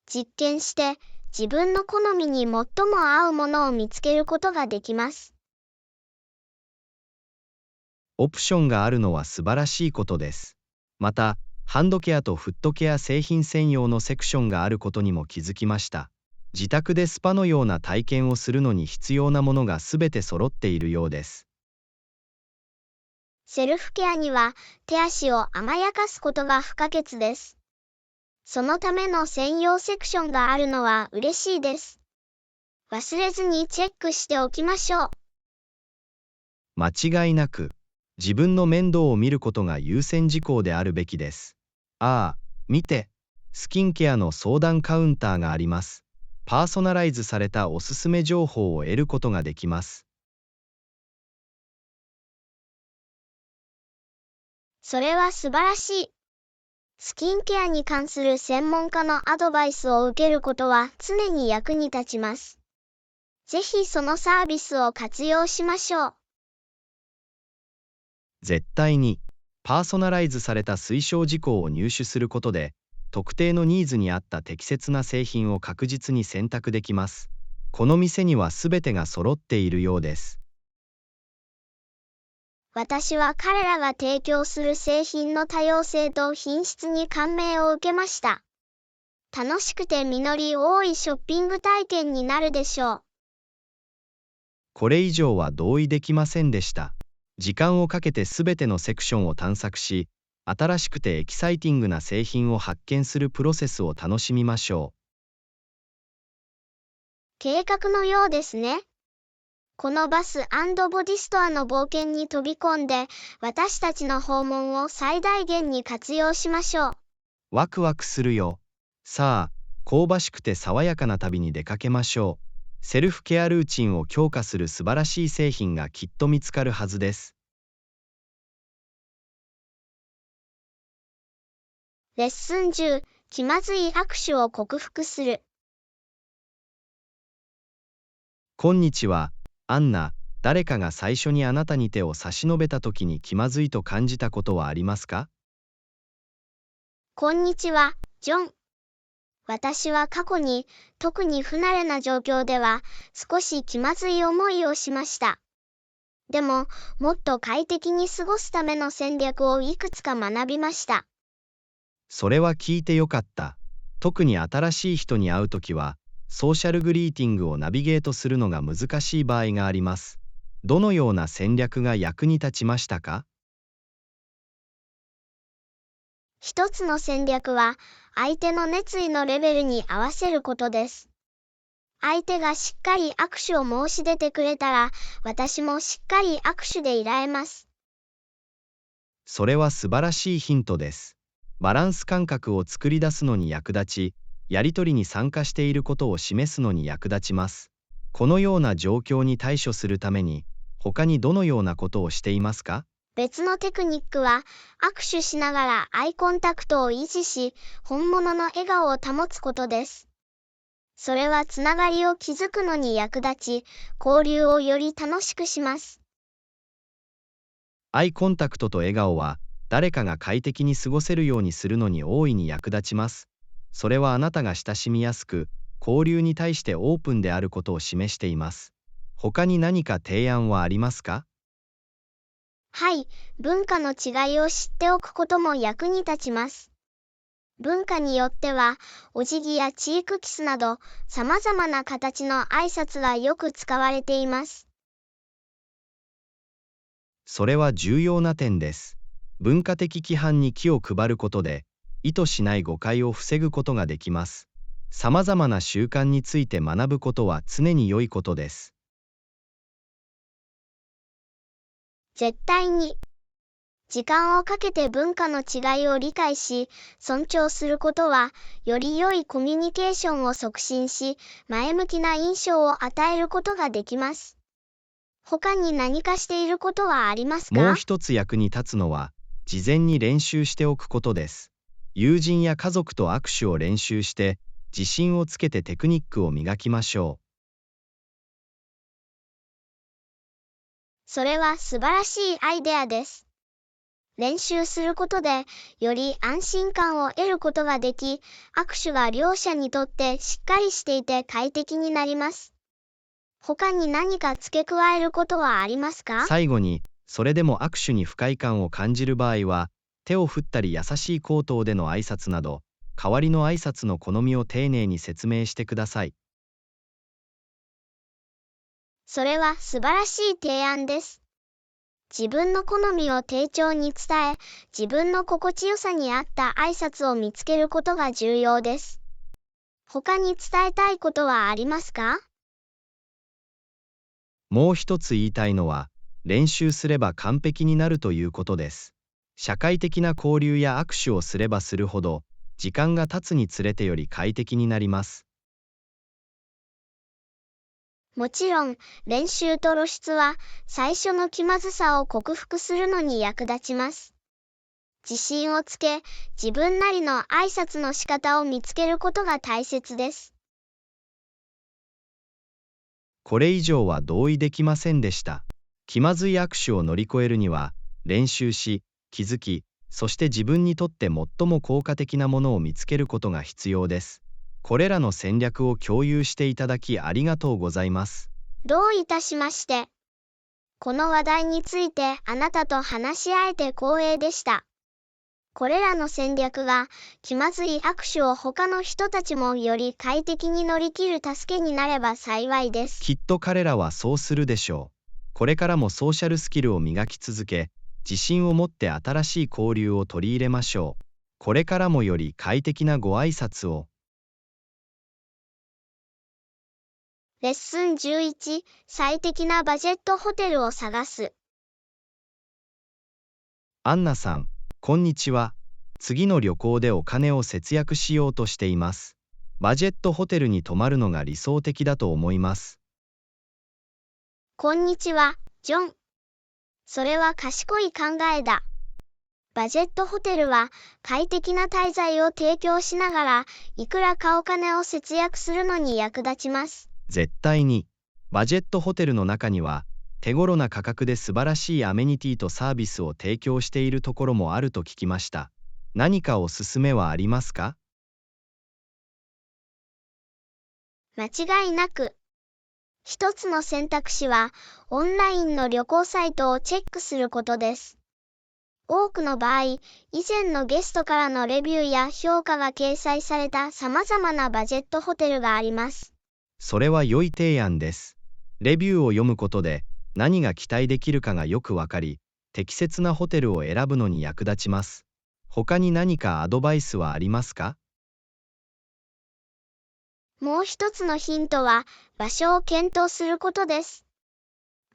実験して自分の好みに最も合うものを見つけることができます。オプションがあるのは素晴らしいことです。また、ハンドケアとフットケア製品専用のセクションがあることにも気づきました。自宅でスパのような体験をするのに必要なものがすべて揃っているようです。セルフケアには手足を甘やかすことが不可欠です。そのための専用セクションがあるのは嬉しいです。忘れずにチェックしておきましょう。間違いなく、自分の面倒を見ることが優先事項であるべきです。ああ、見て。スキンケアの相談カウンターがあります。パーソナライズされたおすすめ情報を得ることができます。それは素晴らしい。スキンケアに関する専門家のアドバイスを受けることは常に役に立ちます。ぜひそのサービスを活用しましょう。絶対に。パーソナライズされた推奨事項を入手することで、特定のニーズに合った適切な製品を確実に選択できます。この店には全てが揃っているようです。私は彼らが提供する製品の多様性と品質に感銘を受けました。楽しくて実り多いショッピング体験になるでしょう。これ以上は同意できませんでした。時間をかけて全てのセクションを探索し、新しくてエキサイティングな製品を発見するプロセスを楽しみましょう。計画のようですね。このバス&ボディストアの冒険に飛び込んで、私たちの訪問を最大限に活用しましょう。ワクワクするよ。さあ、香ばしくて爽やかな旅に出かけましょう。セルフケアルーチンを強化する素晴らしい製品がきっと見つかるはずです。レッスン10、気まずい握手を克服する。こんにちは、アンナ。誰かが最初にあなたに手を差し伸べた時に気まずいと感じたことはありますか？こんにちは、ジョン。私は過去に、特に不慣れな状況では、少し気まずい思いをしました。でも、もっと快適に過ごすための戦略をいくつか学びました。それは聞いてよかった。特に新しい人に会うときは、ソーシャルグリーティングをナビゲートするのが難しい場合があります。どのような戦略が役に立ちましたか？一つの戦略は、相手の熱意のレベルに合わせることです。相手がしっかり握手を申し出てくれたら、私もしっかり握手でいられます。それは素晴らしいヒントです。バランス感覚を作り出すのに役立ち、やりとりに参加していることを示すのに役立ちます。このような状況に対処するために、他にどのようなことをしていますか？別のテクニックは、握手しながらアイコンタクトを維持し、本物の笑顔を保つことです。それはつながりを築くのに役立ち、交流をより楽しくします。アイコンタクトと笑顔は、誰かが快適に過ごせるようにするのに大いに役立ちます。それはあなたが親しみやすく、交流に対してオープンであることを示しています。他に何か提案はありますか？はい、文化の違いを知っておくことも役に立ちます。文化によっては、お辞儀やチークキスなど、様々な形の挨拶がよく使われています。それは重要な点です。文化的規範に気を配ることで、意図しない誤解を防ぐことができます。様々な習慣について学ぶことは常に良いことです。絶対に。時間をかけて文化の違いを理解し、尊重することは、より良いコミュニケーションを促進し、前向きな印象を与えることができます。他に何かしていることはありますか？もう一つ役に立つのは、事前に練習しておくことです。友人や家族と握手を練習して、自信をつけてテクニックを磨きましょう。それは素晴らしいアイデアです。練習することで、より安心感を得ることができ、握手が両者にとってしっかりしていて快適になります。他に何か付け加えることはありますか？最後に、それでも握手に不快感を感じる場合は、手を振ったり優しい口頭での挨拶など、代わりの挨拶の好みを丁寧に説明してください。それは素晴らしい提案です。自分の好みを丁重に伝え、自分の心地よさに合った挨拶を見つけることが重要です。他に伝えたいことはありますか？もう一つ言いたいのは、練習すれば完璧になるということです。社会的な交流や握手をすればするほど、時間が経つにつれてより快適になります。もちろん、練習と露出は、最初の気まずさを克服するのに役立ちます。自信をつけ、自分なりの挨拶の仕方を見つけることが大切です。これ以上は同意できませんでした。気まずい握手を乗り越えるには、練習し、気づき、そして自分にとって最も効果的なものを見つけることが必要です。これらの戦略を共有していただきありがとうございます。どういたしまして。この話題についてあなたと話し合えて光栄でした。これらの戦略が気まずい握手を他の人たちもより快適に乗り切る助けになれば幸いです。きっと彼らはそうするでしょう。これからもソーシャルスキルを磨き続け、自信を持って新しい交流を取り入れましょう。これからもより快適なご挨拶を。レッスン11、最適なバジェットホテルを探す。アンナさん、こんにちは。次の旅行でお金を節約しようとしています。バジェットホテルに泊まるのが理想的だと思います。こんにちは、ジョン。それは賢い考えだ。バジェットホテルは快適な滞在を提供しながら、いくらかお金を節約するのに役立ちます。絶対に。バジェットホテルの中には、手頃な価格で素晴らしいアメニティとサービスを提供しているところもあると聞きました。何かおすすめはありますか？間違いなく。一つの選択肢は、オンラインの旅行サイトをチェックすることです。多くの場合、以前のゲストからのレビューや評価が掲載された様々なバジェットホテルがあります。それは良い提案です。レビューを読むことで何が期待できるかがよくわかり、適切なホテルを選ぶのに役立ちます。他に何かアドバイスはありますか？もう一つのヒントは、場所を検討することです。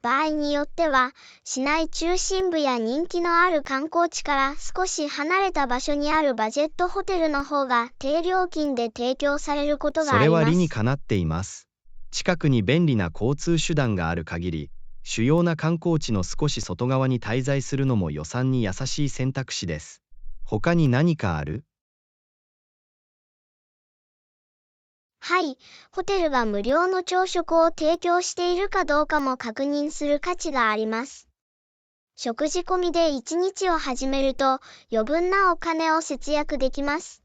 場合によっては、市内中心部や人気のある観光地から少し離れた場所にあるバジェットホテルの方が低料金で提供されることがそれあります。は理にかなっています。近くに便利な交通手段がある限り、主要な観光地の少し外側に滞在するのも予算に優しい選択肢です。他に何かある？はい、ホテルが無料の朝食を提供しているかどうかも確認する価値があります。食事込みで1日を始めると余分なお金を節約できます。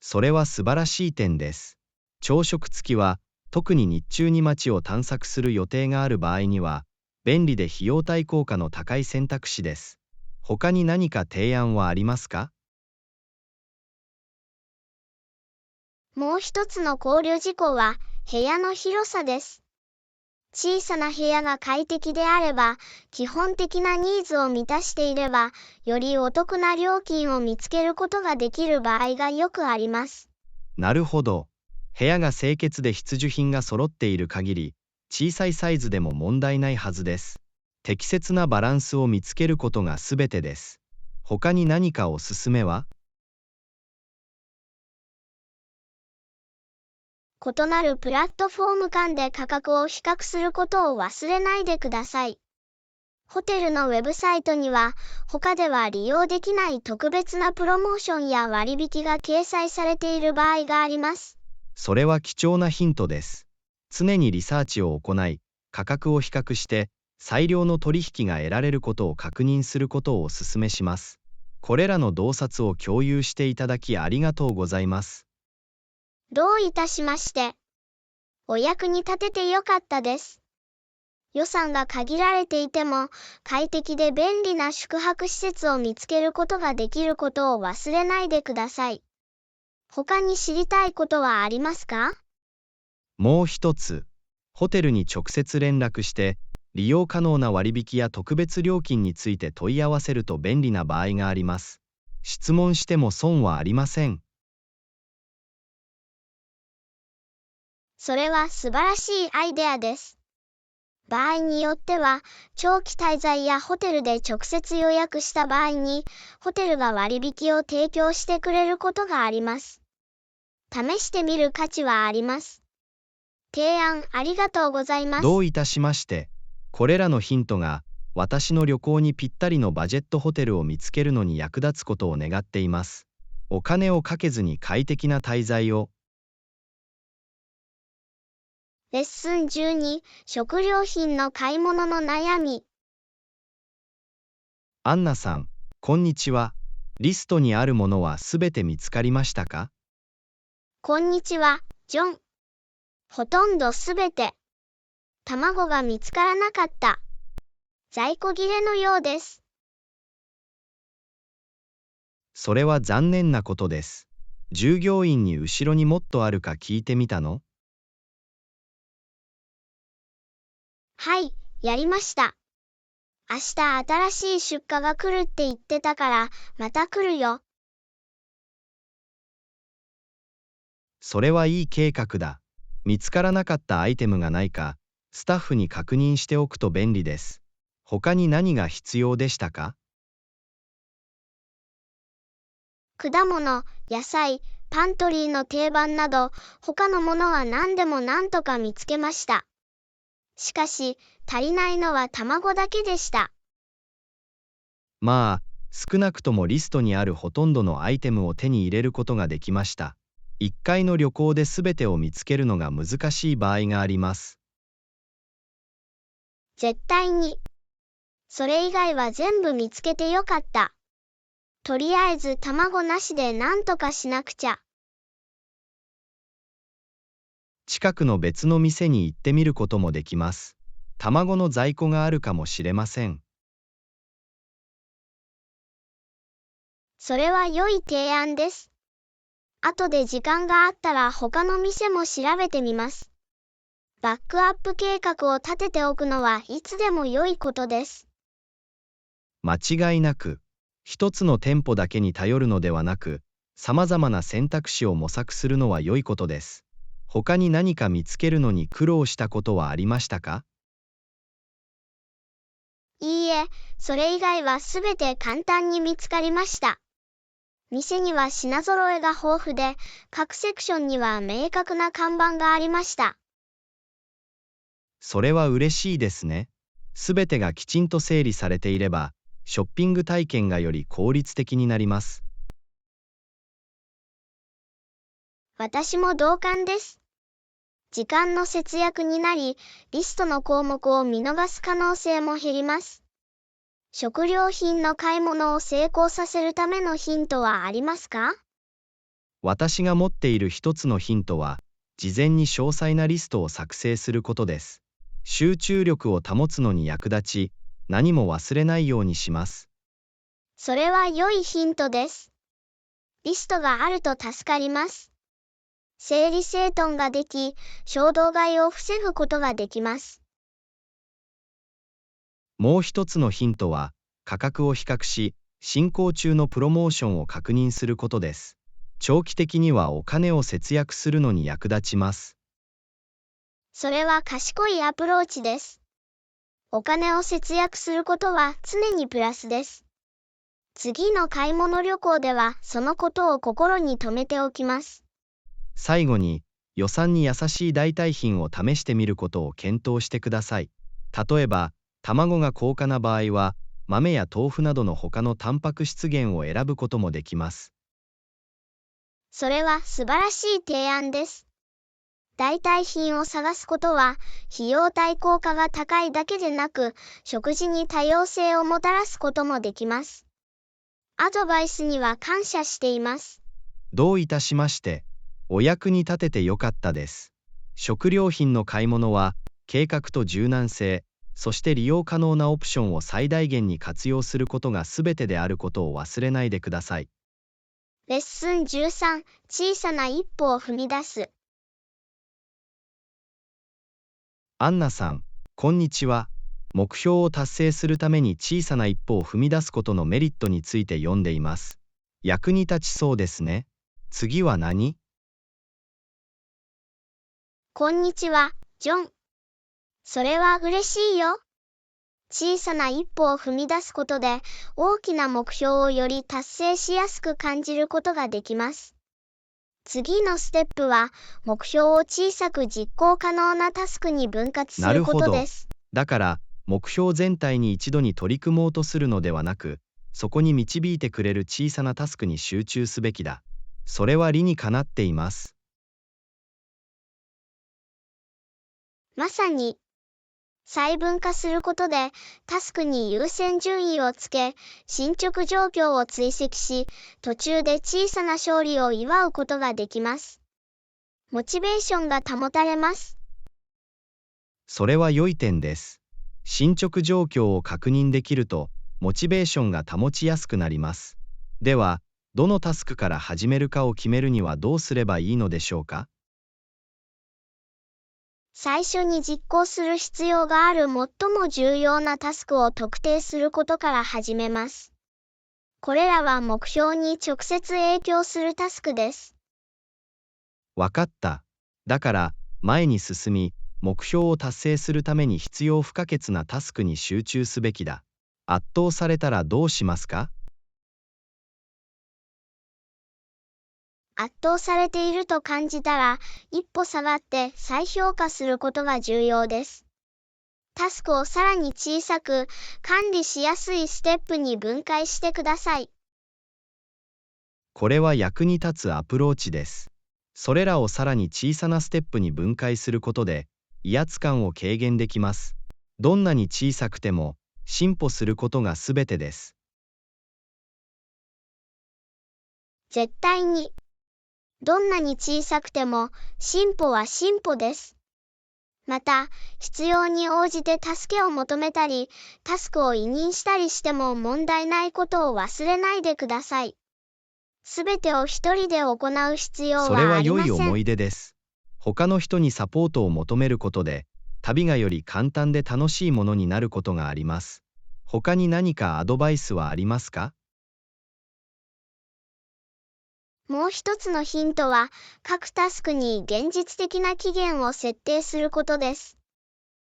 それは素晴らしい点です。朝食付きは、特に日中に街を探索する予定がある場合には、便利で費用対効果の高い選択肢です。他に何か提案はありますか？もう一つの考慮事項は部屋の広さです。小さな部屋が快適であれば、基本的なニーズを満たしていれば、よりお得な料金を見つけることができる場合がよくあります。なるほど。部屋が清潔で必需品が揃っている限り、小さいサイズでも問題ないはずです。適切なバランスを見つけることがすべてです。他に何かおすすめは？異なるプラットフォーム間で価格を比較することを忘れないでください。ホテルのウェブサイトには、他では利用できない特別なプロモーションや割引が掲載されている場合があります。それは貴重なヒントです。常にリサーチを行い、価格を比較して、最良の取引が得られることを確認することをお勧めします。これらの洞察を共有していただきありがとうございます。どういたしまして。お役に立ててよかったです。予算が限られていても、快適で便利な宿泊施設を見つけることができることを忘れないでください。他に知りたいことはありますか？もう一つ、ホテルに直接連絡して、利用可能な割引や特別料金について問い合わせると便利な場合があります。質問しても損はありません。それは素晴らしいアイデアです。場合によっては、長期滞在やホテルで直接予約した場合に、ホテルが割引を提供してくれることがあります。試してみる価値はあります。提案ありがとうございます。どういたしまして。これらのヒントが、私の旅行にぴったりのバジェットホテルを見つけるのに役立つことを願っています。お金をかけずに快適な滞在を。レッスン12、食料品の買い物の悩み。アンナさん、こんにちは。リストにあるものはすべて見つかりましたか？こんにちは、ジョン。ほとんどすべて。卵が見つからなかった。在庫切れのようです。それは残念なことです。従業員に後ろにもっとあるか聞いてみたの？はい、やりました。明日新しい出荷が来るって言ってたから、また来るよ。それはいい計画だ。見つからなかったアイテムがないか、スタッフに確認しておくと便利です。他に何が必要でしたか？果物、野菜、パントリーの定番など、他のものは何でも何とか見つけました。しかし、足りないのは卵だけでした。まあ、少なくともリストにあるほとんどのアイテムを手に入れることができました。1回の旅行で全てを見つけるのが難しい場合があります。絶対に。それ以外は全部見つけてよかった。とりあえず卵なしで何とかしなくちゃ。近くの別の店に行ってみることもできます。卵の在庫があるかもしれません。それは良い提案です。後で時間があったら他の店も調べてみます。バックアップ計画を立てておくのはいつでも良いことです。間違いなく、一つの店舗だけに頼るのではなく、様々な選択肢を模索するのは良いことです。他に何か見つけるのに苦労したことはありましたか？いいえ、それ以外はすべて簡単に見つかりました。店には品揃えが豊富で、各セクションには明確な看板がありました。それは嬉しいですね。すべてがきちんと整理されていれば、ショッピング体験がより効率的になります。私も同感です。時間の節約になり、リストの項目を見逃す可能性も減ります。食料品の買い物を成功させるためのヒントはありますか？私が持っている一つのヒントは、事前に詳細なリストを作成することです。集中力を保つのに役立ち、何も忘れないようにします。それは良いヒントです。リストがあると助かります。整理整頓ができ、衝動買いを防ぐことができます。もう一つのヒントは、価格を比較し、進行中のプロモーションを確認することです。長期的にはお金を節約するのに役立ちます。それは賢いアプローチです。お金を節約することは常にプラスです。次の買い物旅行ではそのことを心に留めておきます。最後に、予算に優しい代替品を試してみることを検討してください。例えば、卵が高価な場合は、豆や豆腐などの他のタンパク質源を選ぶこともできます。それは素晴らしい提案です。代替品を探すことは、費用対効果が高いだけでなく、食事に多様性をもたらすこともできます。アドバイスには感謝しています。どういたしまして。お役に立ててよかったです。食料品の買い物は、計画と柔軟性、そして利用可能なオプションを最大限に活用することが全てであることを忘れないでください。レッスン13、小さな一歩を踏み出す。アンナさん、こんにちは。目標を達成するために小さな一歩を踏み出すことのメリットについて読んでいます。役に立ちそうですね。次は何？こんにちは、ジョン。それは嬉しいよ。小さな一歩を踏み出すことで、大きな目標をより達成しやすく感じることができます。次のステップは、目標を小さく実行可能なタスクに分割することです。だから、目標全体に一度に取り組もうとするのではなく、そこに導いてくれる小さなタスクに集中すべきだ。それは理にかなっています。まさに、細分化することで、タスクに優先順位をつけ、進捗状況を追跡し、途中で小さな勝利を祝うことができます。モチベーションが保たれます。それは良い点です。進捗状況を確認できると、モチベーションが保ちやすくなります。では、どのタスクから始めるかを決めるにはどうすればいいのでしょうか？最初に実行する必要がある最も重要なタスクを特定することから始めます。これらは目標に直接影響するタスクです。わかった。だから、前に進み、目標を達成するために必要不可欠なタスクに集中すべきだ。圧倒されたらどうしますか？圧倒されていると感じたら、一歩下がって再評価することが重要です。タスクをさらに小さく、管理しやすいステップに分解してください。これは役に立つアプローチです。それらをさらに小さなステップに分解することで、威圧感を軽減できます。どんなに小さくても、進歩することがすべてです。絶対に。どんなに小さくても、進歩は進歩です。また、必要に応じて助けを求めたり、タスクを委任したりしても問題ないことを忘れないでください。すべてを一人で行う必要それははありません。良い思い出です。他の人にサポートを求めることで、旅がより簡単で楽しいものになることがあります。他に何かアドバイスはありますか？もう一つのヒントは、各タスクに現実的な期限を設定することです。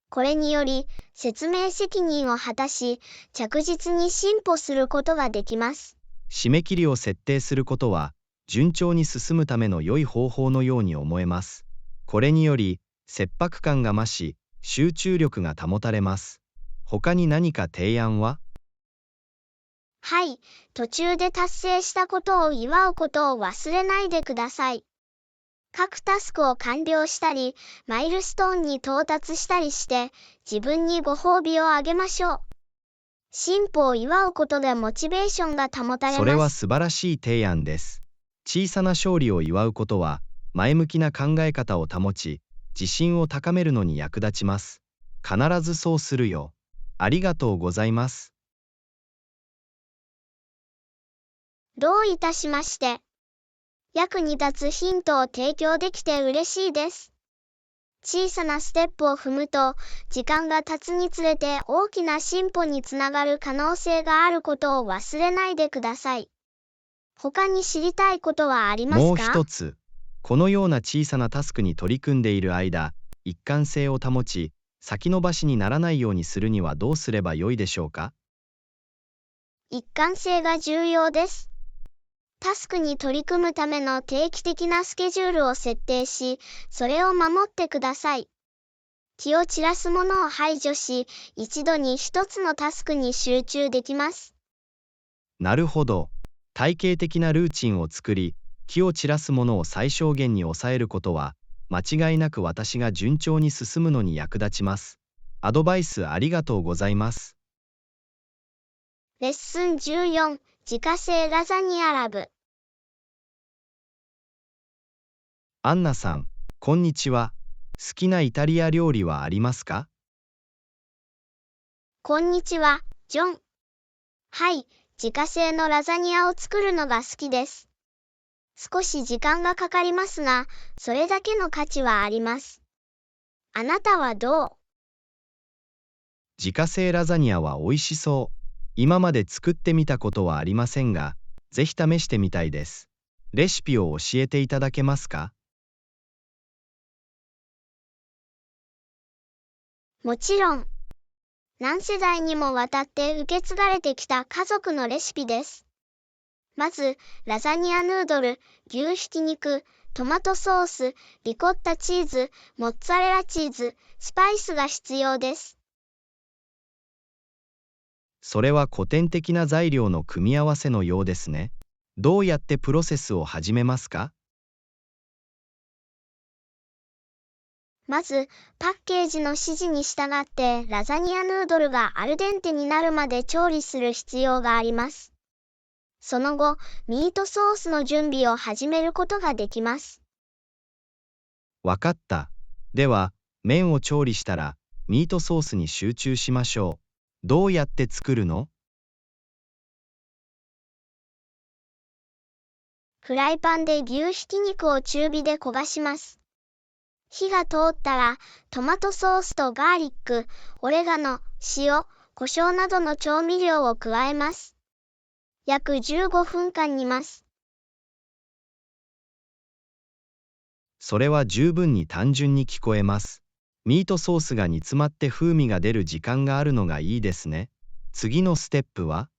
これにより、説明責任を果たし、着実に進歩することができます。締め切りを設定することは、順調に進むための良い方法のように思えます。これにより、切迫感が増し、集中力が保たれます。他に何か提案は？はい、途中で達成したことを祝うことを忘れないでください。各タスクを完了したり、マイルストーンに到達したりして、自分にご褒美をあげましょう。進歩を祝うことでモチベーションが保たれます。それは素晴らしい提案です。小さな勝利を祝うことは、前向きな考え方を保ち、自信を高めるのに役立ちます。必ずそうするよ。ありがとうございます。どういたしまして。役に立つヒントを提供できて嬉しいです。小さなステップを踏むと、時間が経つにつれて大きな進歩につながる可能性があることを忘れないでください。他に知りたいことはありますか？もう一つ、このような小さなタスクに取り組んでいる間、一貫性を保ち、先延ばしにならないようにするにはどうすればよいでしょうか？一貫性が重要です。タスクに取り組むための定期的なスケジュールを設定し、それを守ってください。気を散らすものを排除し、一度に一つのタスクに集中できます。なるほど。体系的なルーチンを作り、気を散らすものを最小限に抑えることは、間違いなく私が順調に進むのに役立ちます。アドバイスありがとうございます。レッスン14、自家製ラザニアラブ。アンナさん、こんにちは。好きなイタリア料理はありますか？こんにちは、ジョン。はい、自家製のラザニアを作るのが好きです。少し時間がかかりますが、それだけの価値はあります。あなたはどう？自家製ラザニアは美味しそう。今まで作ってみたことはありませんが、ぜひ試してみたいです。レシピを教えていただけますか？もちろん。何世代にもわたって受け継がれてきた家族のレシピです。まず、ラザニアヌードル、牛ひき肉、トマトソース、リコッタチーズ、モッツァレラチーズ、スパイスが必要です。それは古典的な材料の組み合わせのようですね。どうやってプロセスを始めますか？まず、パッケージの指示に従ってラザニアヌードルがアルデンテになるまで調理する必要があります。その後、ミートソースの準備を始めることができます。わかった。では、麺を調理したら、ミートソースに集中しましょう。どうやって作るの？フライパンで牛ひき肉を中火で焦がします。火が通ったら、トマトソースとガーリック、オレガノ、塩、胡椒などの調味料を加えます。約15分間煮ます。それは十分に単純に聞こえます。ミートソースが煮詰まって風味が出る時間があるのがいいですね。次のステップは？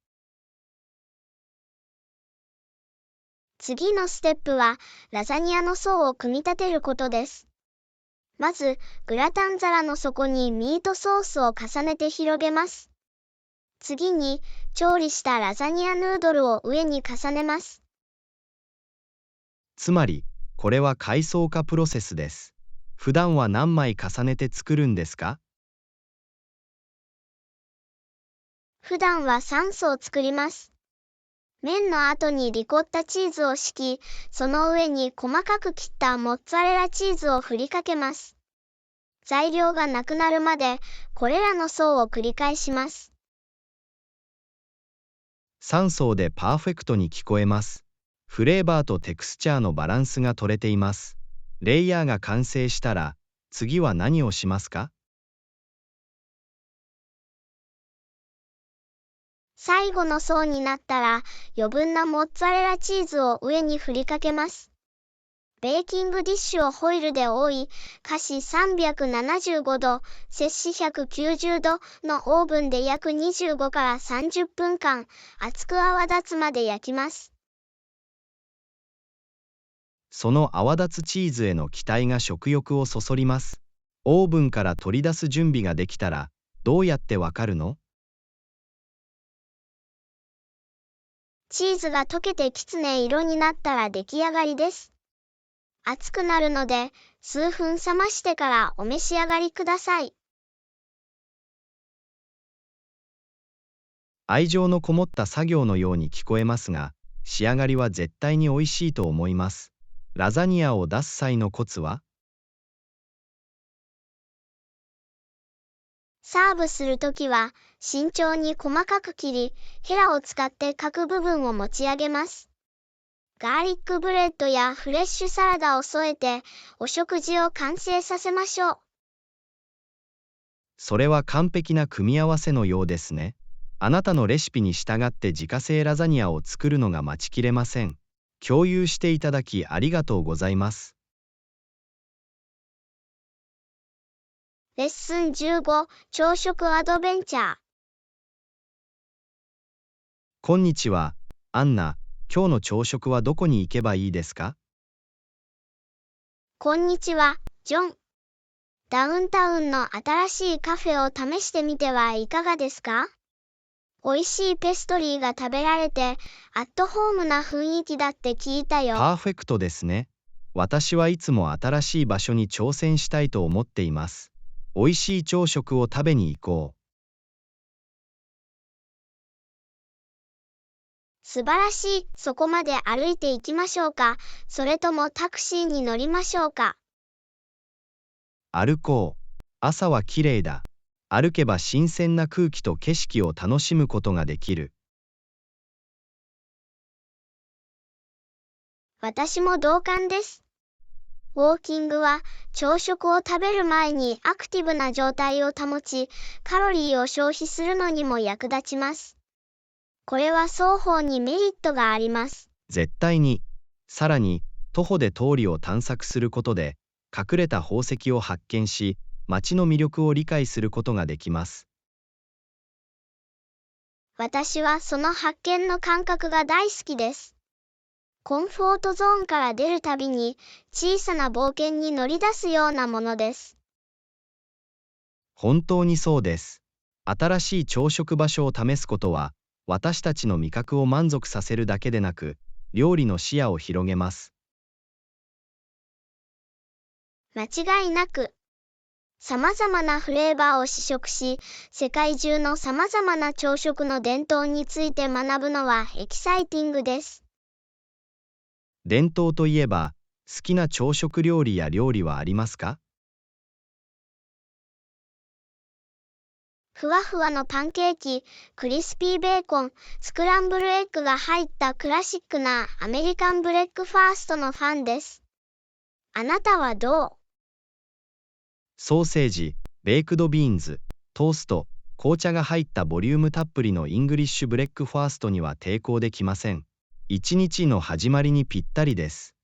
次のステップは、ラザニアの層を組み立てることです。まず、グラタン皿の底にミートソースを重ねて広げます。次に、調理したラザニアヌードルを上に重ねます。つまり、これは階層化プロセスです。普段は何枚重ねて作るんですか？普段は3層作ります。麺の後にリコッタチーズを敷き、その上に細かく切ったモッツァレラチーズを振りかけます。材料がなくなるまで、これらの層を繰り返します。3層でパーフェクトに聞こえます。フレーバーとテクスチャーのバランスが取れています。レイヤーが完成したら、次は何をしますか？最後の層になったら、余分なモッツァレラチーズを上に振りかけます。ベーキングディッシュをホイルで覆い、華氏375度、摂氏190度のオーブンで約25から30分間、熱く泡立つまで焼きます。その泡立つチーズへの期待が食欲をそそります。オーブンから取り出す準備ができたら、どうやってわかるの？チーズが溶けてきつね色になったら出来上がりです。熱くなるので、数分冷ましてからお召し上がりください。愛情のこもった作業のように聞こえますが、仕上がりは絶対に美味しいと思います。ラザニアを出す際のコツは？サーブするときは、慎重に細かく切り、ヘラを使って各部分を持ち上げます。ガーリックブレッドやフレッシュサラダを添えて、お食事を完成させましょう。それは完璧な組み合わせのようですね。あなたのレシピに従って自家製ラザニアを作るのが待ちきれません。共有していただきありがとうございます。レッスン15、朝食アドベンチャー。こんにちは、アンナ。今日の朝食はどこに行けばいいですか？こんにちは、ジョン。ダウンタウンの新しいカフェを試してみてはいかがですか？美味しいペストリーが食べられて、アットホームな雰囲気だって聞いたよ。パーフェクトですね。私はいつも新しい場所に挑戦したいと思っています。美味しい朝食を食べに行こう。素晴らしい。そこまで歩いて行きましょうか。それともタクシーに乗りましょうか。歩こう。朝はきれいだ。歩けば新鮮な空気と景色を楽しむことができる。私も同感です。ウォーキングは朝食を食べる前にアクティブな状態を保ち、カロリーを消費するのにも役立ちます。これは双方にメリットがあります。絶対に。さらに、徒歩で通りを探索することで、隠れた宝石を発見し、街の魅力を理解することができます。私はその発見の感覚が大好きです。コンフォートゾーンから出るたびに小さな冒険に乗り出すようなものです。本当にそうです。新しい朝食場所を試すことは、私たちの味覚を満足させるだけでなく、料理の視野を広げます。間違いなく、様々なフレーバーを試食し、世界中の様々な朝食の伝統について学ぶのはエキサイティングです。伝統といえば、好きな朝食料理や料理はありますか？ふわふわのパンケーキ、クリスピーベーコン、スクランブルエッグが入ったクラシックなアメリカンブレックファーストのファンです。あなたはどう？ソーセージ、ベークドビーンズ、トースト、紅茶が入ったボリュームたっぷりのイングリッシュブレックファーストには抵抗できません。一日の始まりにぴったりです。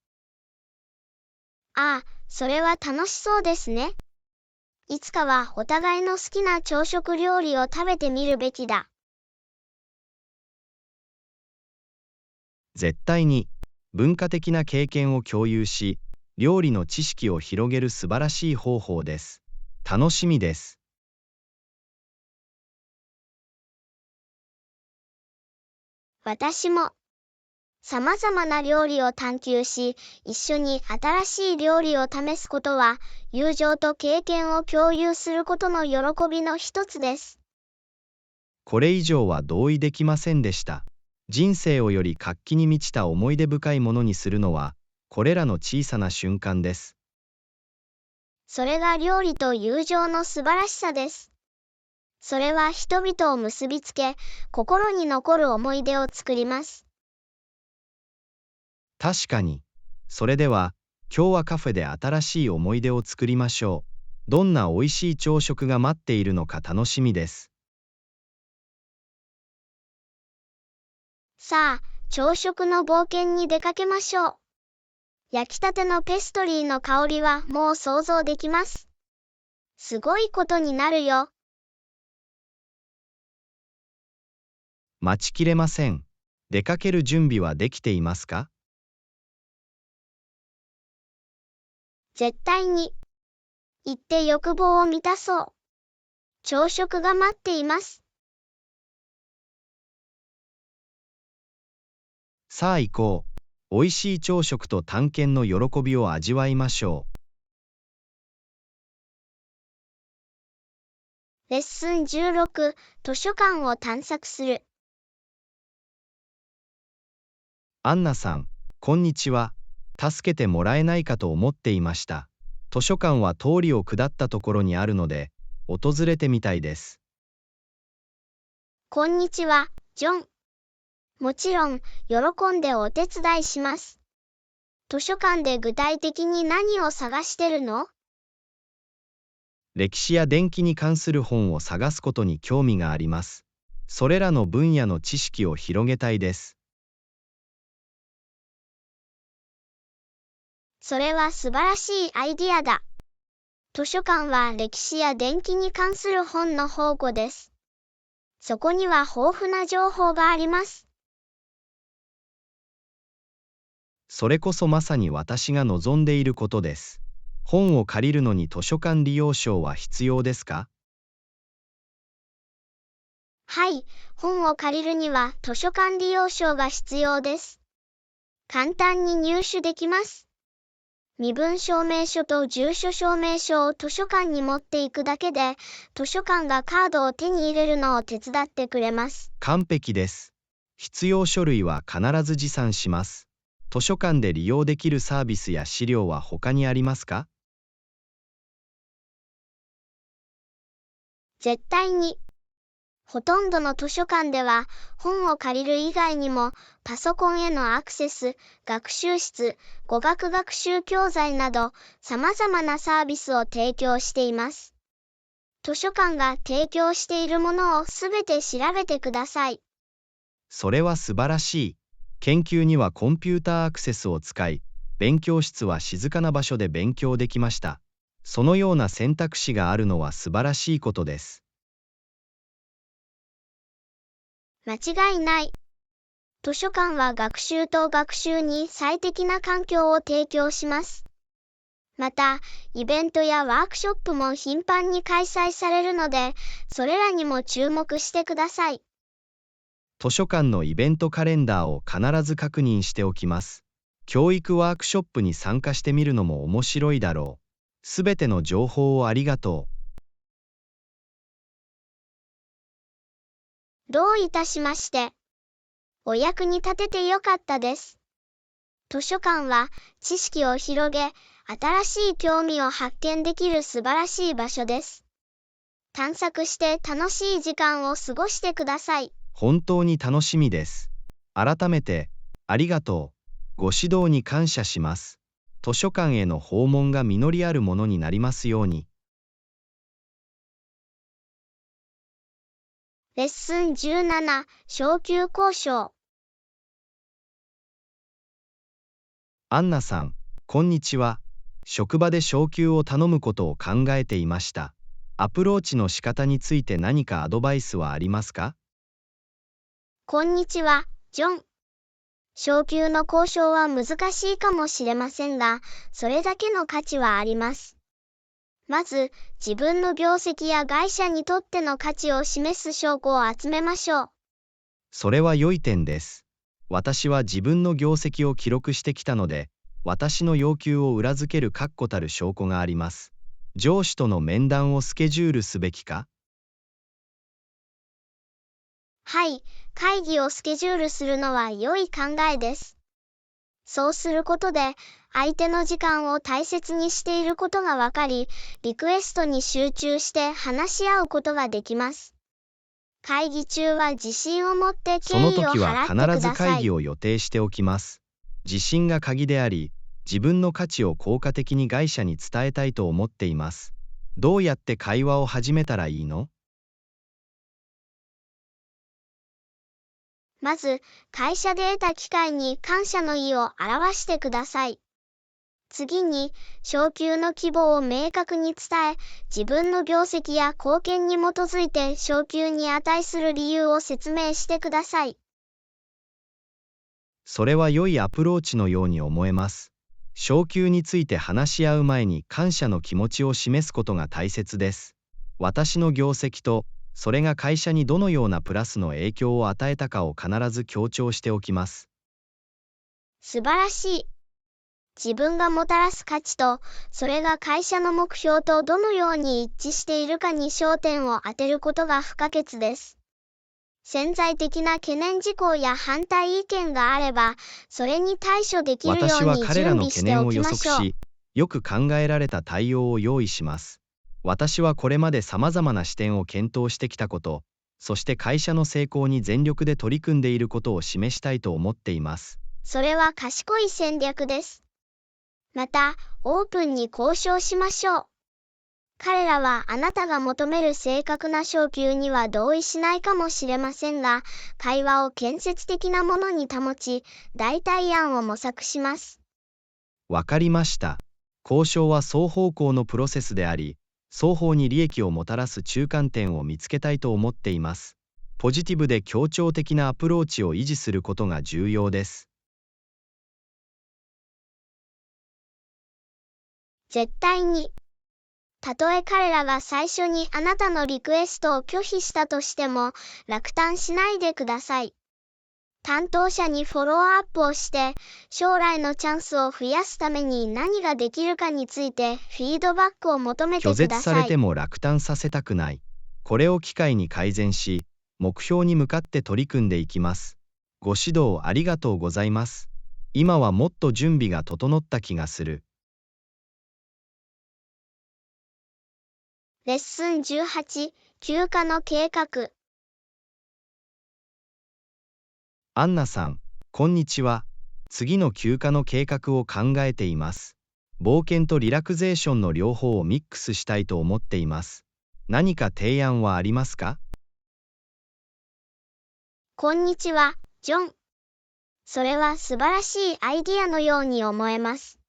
ああ、それは楽しそうですね。いつかはお互いの好きな朝食料理を食べてみるべきだ。絶対に。文化的な経験を共有し、料理の知識を広げる素晴らしい方法です。楽しみです。私も様々な料理を探求し、一緒に新しい料理を試すことは、友情と経験を共有することの喜びの一つです。これ以上は同意できませんでした。人生をより活気に満ちた思い出深いものにするのは、これらの小さな瞬間です。それが料理と友情の素晴らしさです。それは人々を結びつけ、心に残る思い出を作ります。確かに。それでは、今日はカフェで新しい思い出を作りましょう。どんな美味しい朝食が待っているのか楽しみです。さあ、朝食の冒険に出かけましょう。焼きたてのペストリーの香りはもう想像できます。すごいことになるよ。待ちきれません。出かける準備はできていますか？絶対に。行って欲望を満たそう。朝食が待っています。さあ行こう。美味しい朝食と探検の喜びを味わいましょう。レッスン16、図書館を探索する。アンナさん、こんにちは。助けてもらえないかと思っていました。図書館は通りを下ったところにあるので、訪れてみたいです。こんにちは、ジョン。もちろん、喜んでお手伝いします。図書館で具体的に何を探してるの？歴史や電気に関する本を探すことに興味があります。それらの分野の知識を広げたいです。それは素晴らしいアイディアだ。図書館は歴史や電気に関する本の宝庫です。そこには豊富な情報があります。それこそまさに私が望んでいることです。本を借りるのに図書館利用証は必要ですか？はい、本を借りるには図書館利用証が必要です。簡単に入手できます。身分証明書と住所証明書を図書館に持っていくだけで、図書館がカードを手に入れるのを手伝ってくれます。完璧です。必要書類は必ず持参します。図書館で利用できるサービスや資料は他にありますか？絶対に。ほとんどの図書館では、本を借りる以外にも、パソコンへのアクセス、学習室、語学学習教材など、様々なサービスを提供しています。図書館が提供しているものをすべて調べてください。それは素晴らしい。研究にはコンピューターアクセスを使い、勉強室は静かな場所で勉強できました。そのような選択肢があるのは素晴らしいことです。間違いない。図書館は学習と学習に最適な環境を提供します。また、イベントやワークショップも頻繁に開催されるので、それらにも注目してください。図書館のイベントカレンダーを必ず確認しておきます。教育ワークショップに参加してみるのも面白いだろう。すべての情報をありがとう。どういたしまして。お役に立ててよかったです。図書館は知識を広げ、新しい興味を発見できる素晴らしい場所です。探索して楽しい時間を過ごしてください。本当に楽しみです。改めて、ありがとう。ご指導に感謝します。図書館への訪問が実りあるものになりますように。レッスン17、昇級交渉。アンナさん、こんにちは。職場で昇給を頼むことを考えていました。アプローチの仕方について何かアドバイスはありますか？こんにちは、ジョン。昇給の交渉は難しいかもしれませんが、それだけの価値はあります。まず、自分の業績や会社にとっての価値を示す証拠を集めましょう。それは良い点です。私は自分の業績を記録してきたので、私の要求を裏付ける確固たる証拠があります。上司との面談をスケジュールすべきか？はい、会議をスケジュールするのは良い考えです。そうすることで、相手の時間を大切にしていることがわかり、リクエストに集中して話し合うことができます。会議中は自信を持って敬その意を時は払ってください。必ず会議を予定しておきます。自信が鍵であり、自分の価値を効果的に外者に伝えたいと思っています。どうやって会話を始めたらいいの？まず、会社で得た機会に感謝の意を表してください。次に、昇給の希望を明確に伝え、自分の業績や貢献に基づいて昇給に値する理由を説明してください。それは良いアプローチのように思えます。昇給について話し合う前に感謝の気持ちを示すことが大切です。私の業績と、それが会社にどのようなプラスの影響を与えたかを必ず強調しておきます。素晴らしい。自分がもたらす価値と、それが会社の目標とどのように一致しているかに焦点を当てることが不可欠です。潜在的な懸念事項や反対意見があれば、それに対処できるよ私うには彼らの準備して懸念を予おきましょう。測し、よく考えられた対応を用意します。私はこれまで様々な視点を検討してきたこと、そして会社の成功に全力で取り組んでいることを示したいと思っています。それは賢い戦略です。また、オープンに交渉しましょう。彼らはあなたが求める正確な昇給には同意しないかもしれませんが、会話を建設的なものに保ち、代替案を模索します。わかりました。交渉は双方向のプロセスであり、双方に利益をもたらす中間点を見つけたいと思っています。ポジティブで協調的なアプローチを維持することが重要です。絶対に。たとえ彼らが最初にあなたのリクエストを拒否したとしても、落胆しないでください。担当者にフォローアップをして、将来のチャンスを増やすために何ができるかについてフィードバックを求めて拒ください。絶されても落胆させたくない。これを機会に改善し、目標に向かって取り組んでいきます。ご指導ありがとうございます。今はもっと準備が整った気がする。レッスン18、休暇の計画。アンナさん、こんにちは。次の休暇の計画を考えています。冒険とリラクゼーションの両方をミックスしたいと思っています。何か提案はありますか？こんにちは、ジョン。それは素晴らしいアイディアのように思えます。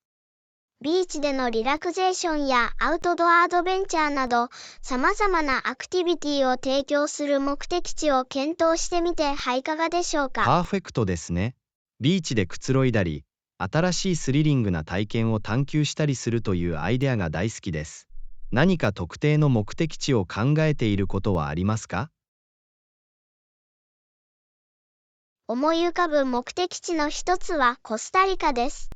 ビーチでのリラクゼーションやアウトドアアドベンチャーなど、様々なアクティビティを提供する目的地を検討してみてはいかがでしょうか。パーフェクトですね。ビーチでくつろいだり、新しいスリリングな体験を探求したりするというアイデアが大好きです。何か特定の目的地を考えていることはありますか？思い浮かぶ目的地の一つはコスタリカです。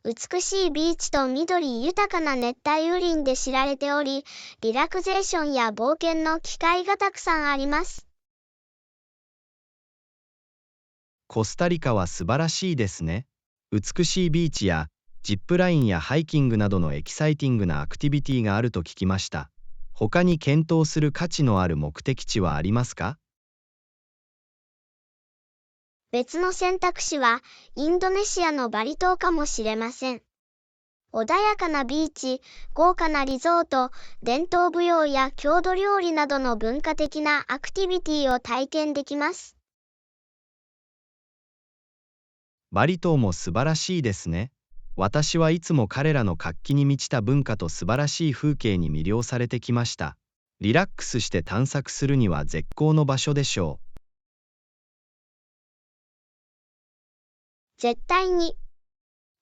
美しいビーチと緑豊かな熱帯雨林で知られており、リラクゼーションや冒険の機会がたくさんあります。コスタリカは素晴らしいですね。美しいビーチやジップラインやハイキングなどのエキサイティングなアクティビティがあると聞きました。他に検討する価値のある目的地はありますか？別の選択肢はインドネシアのバリ島かもしれません。穏やかなビーチ、豪華なリゾート、伝統舞踊や郷土料理などの文化的なアクティビティを体験できます。バリ島も素晴らしいですね。私はいつも彼らの活気に満ちた文化と素晴らしい風景に魅了されてきました。リラックスして探索するには絶好の場所でしょう。絶対に。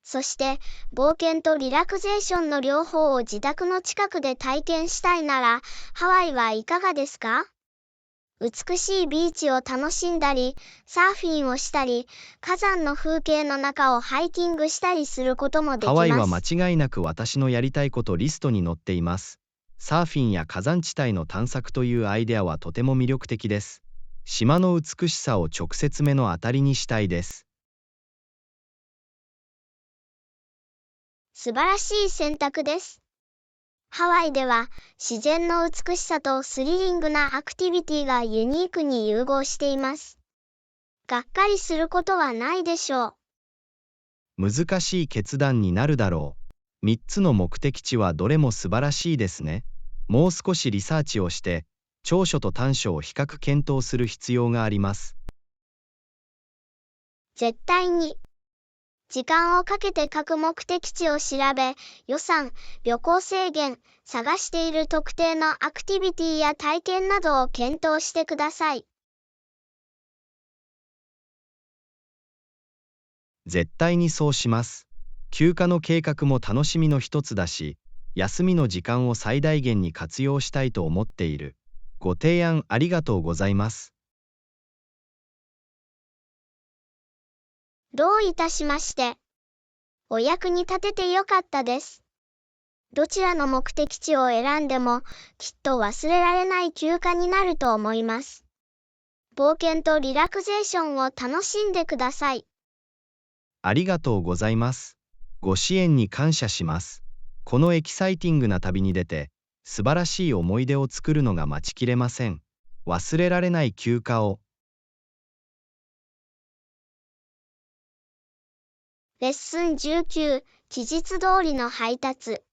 そして、冒険とリラクゼーションの両方を自宅の近くで体験したいなら、ハワイはいかがですか？美しいビーチを楽しんだり、サーフィンをしたり、火山の風景の中をハイキングしたりすることもできます。ハワイは間違いなく私のやりたいことリストに載っています。サーフィンや火山地帯の探索というアイデアはとても魅力的です。島の美しさを直接目の当たりにしたいです。素晴らしい選択です。ハワイでは自然の美しさとスリリングなアクティビティがユニークに融合しています。がっかりすることはないでしょう。難しい決断になるだろう。3つの目的地はどれも素晴らしいですね。もう少しリサーチをして、長所と短所を比較検討する必要があります。絶対に。時間をかけて各目的地を調べ、予算、旅行制限、探している特定のアクティビティや体験などを検討してください。絶対にそうします。休暇の計画も楽しみの一つだし、休みの時間を最大限に活用したいと思っている。ご提案ありがとうございます。どういたしまして。お役に立ててよかったです。どちらの目的地を選んでも、きっと忘れられない休暇になると思います。冒険とリラクゼーションを楽しんでください。ありがとうございます。ご支援に感謝します。このエキサイティングな旅に出て、素晴らしい思い出を作るのが待ちきれません。忘れられない休暇を。レッスン19、期日通りの配達。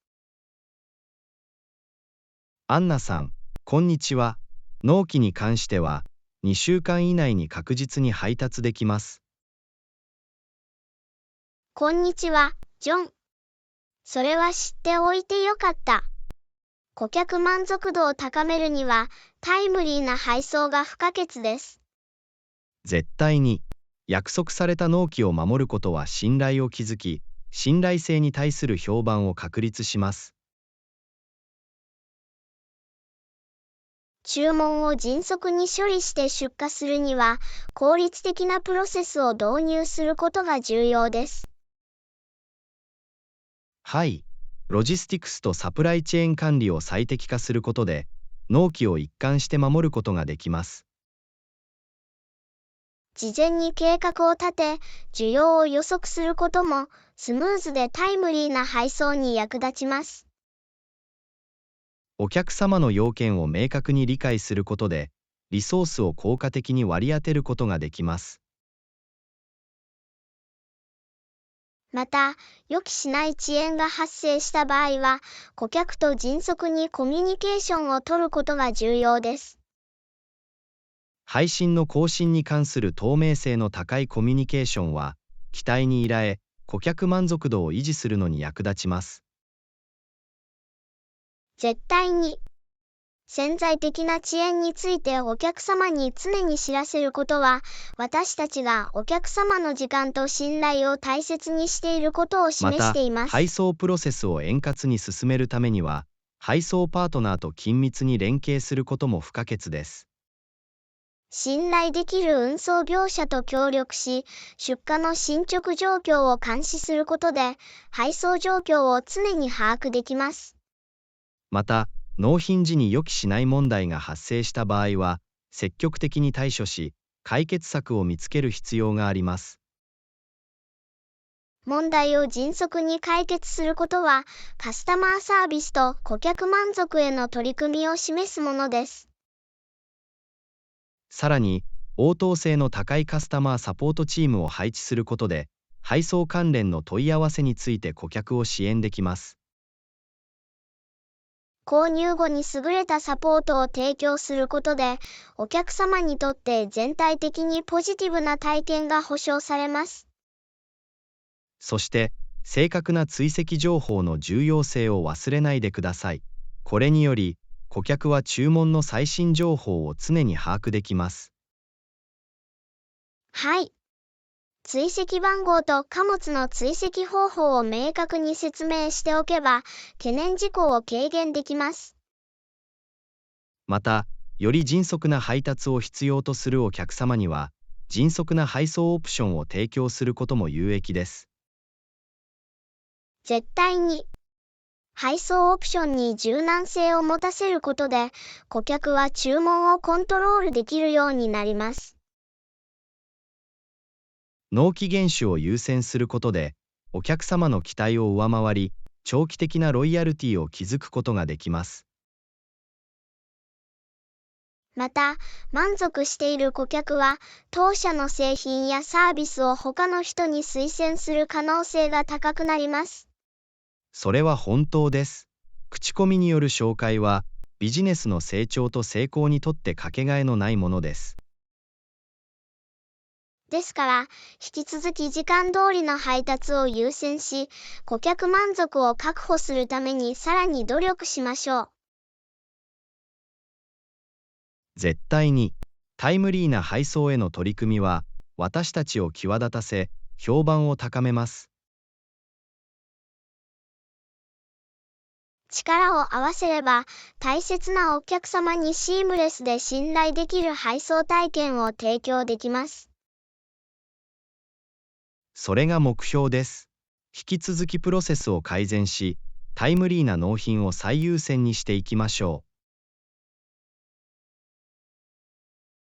アンナさん、こんにちは。納期に関しては、2週間以内に確実に配達できます。こんにちは、ジョン。それは知っておいてよかった。顧客満足度を高めるには、タイムリーな配送が不可欠です。絶対に。約束された納期を守ることは信頼を築き、信頼性に対する評判を確立します。注文を迅速に処理して出荷するには、効率的なプロセスを導入することが重要です。はい。ロジスティクスとサプライチェーン管理を最適化することで、納期を一貫して守ることができます。事前に計画を立て、需要を予測することも、スムーズでタイムリーな配送に役立ちます。お客様の要件を明確に理解することで、リソースを効果的に割り当てることができます。また、予期しない遅延が発生した場合は、顧客と迅速にコミュニケーションを取ることが重要です。配信の更新に関する透明性の高いコミュニケーションは、期待に依頼、顧客満足度を維持するのに役立ちます。絶対に。潜在的な遅延についてお客様に常に知らせることは、私たちがお客様の時間と信頼を大切にしていることを示しています。配送プロセスを円滑に進めるためには、配送パートナーと緊密に連携することも不可欠です。信頼できる運送業者と協力し、出荷の進捗状況を監視することで、配送状況を常に把握できます。また、納品時に予期しない問題が発生した場合は、積極的に対処し、解決策を見つける必要があります。問題を迅速に解決することは、カスタマーサービスと顧客満足への取り組みを示すものです。さらに、応答性の高いカスタマーサポートチームを配置することで、配送関連の問い合わせについて顧客を支援できます。購入後に優れたサポートを提供することで、お客様にとって全体的にポジティブな体験が保証されます。そして、正確な追跡情報の重要性を忘れないでください。これにより、顧客は注文の最新情報を常に把握できます。はい。追跡番号と貨物の追跡方法を明確に説明しておけば、懸念事項を軽減できます。また、より迅速な配達を必要とするお客様には、迅速な配送オプションを提供することも有益です。絶対に。配送オプションに柔軟性を持たせることで、顧客は注文をコントロールできるようになります。納期厳守を優先することで、お客様の期待を上回り、長期的なロイヤルティを築くことができます。また、満足している顧客は、当社の製品やサービスを他の人に推薦する可能性が高くなります。それは本当です。口コミによる紹介は、ビジネスの成長と成功にとってかけがえのないものです。ですから、引き続き時間通りの配達を優先し、顧客満足を確保するためにさらに努力しましょう。絶対に、タイムリーな配送への取り組みは、私たちを際立たせ、評判を高めます。力を合わせれば、大切なお客様にシームレスで信頼できる配送体験を提供できます。それが目標です。引き続きプロセスを改善し、タイムリーな納品を最優先にしていきましょう。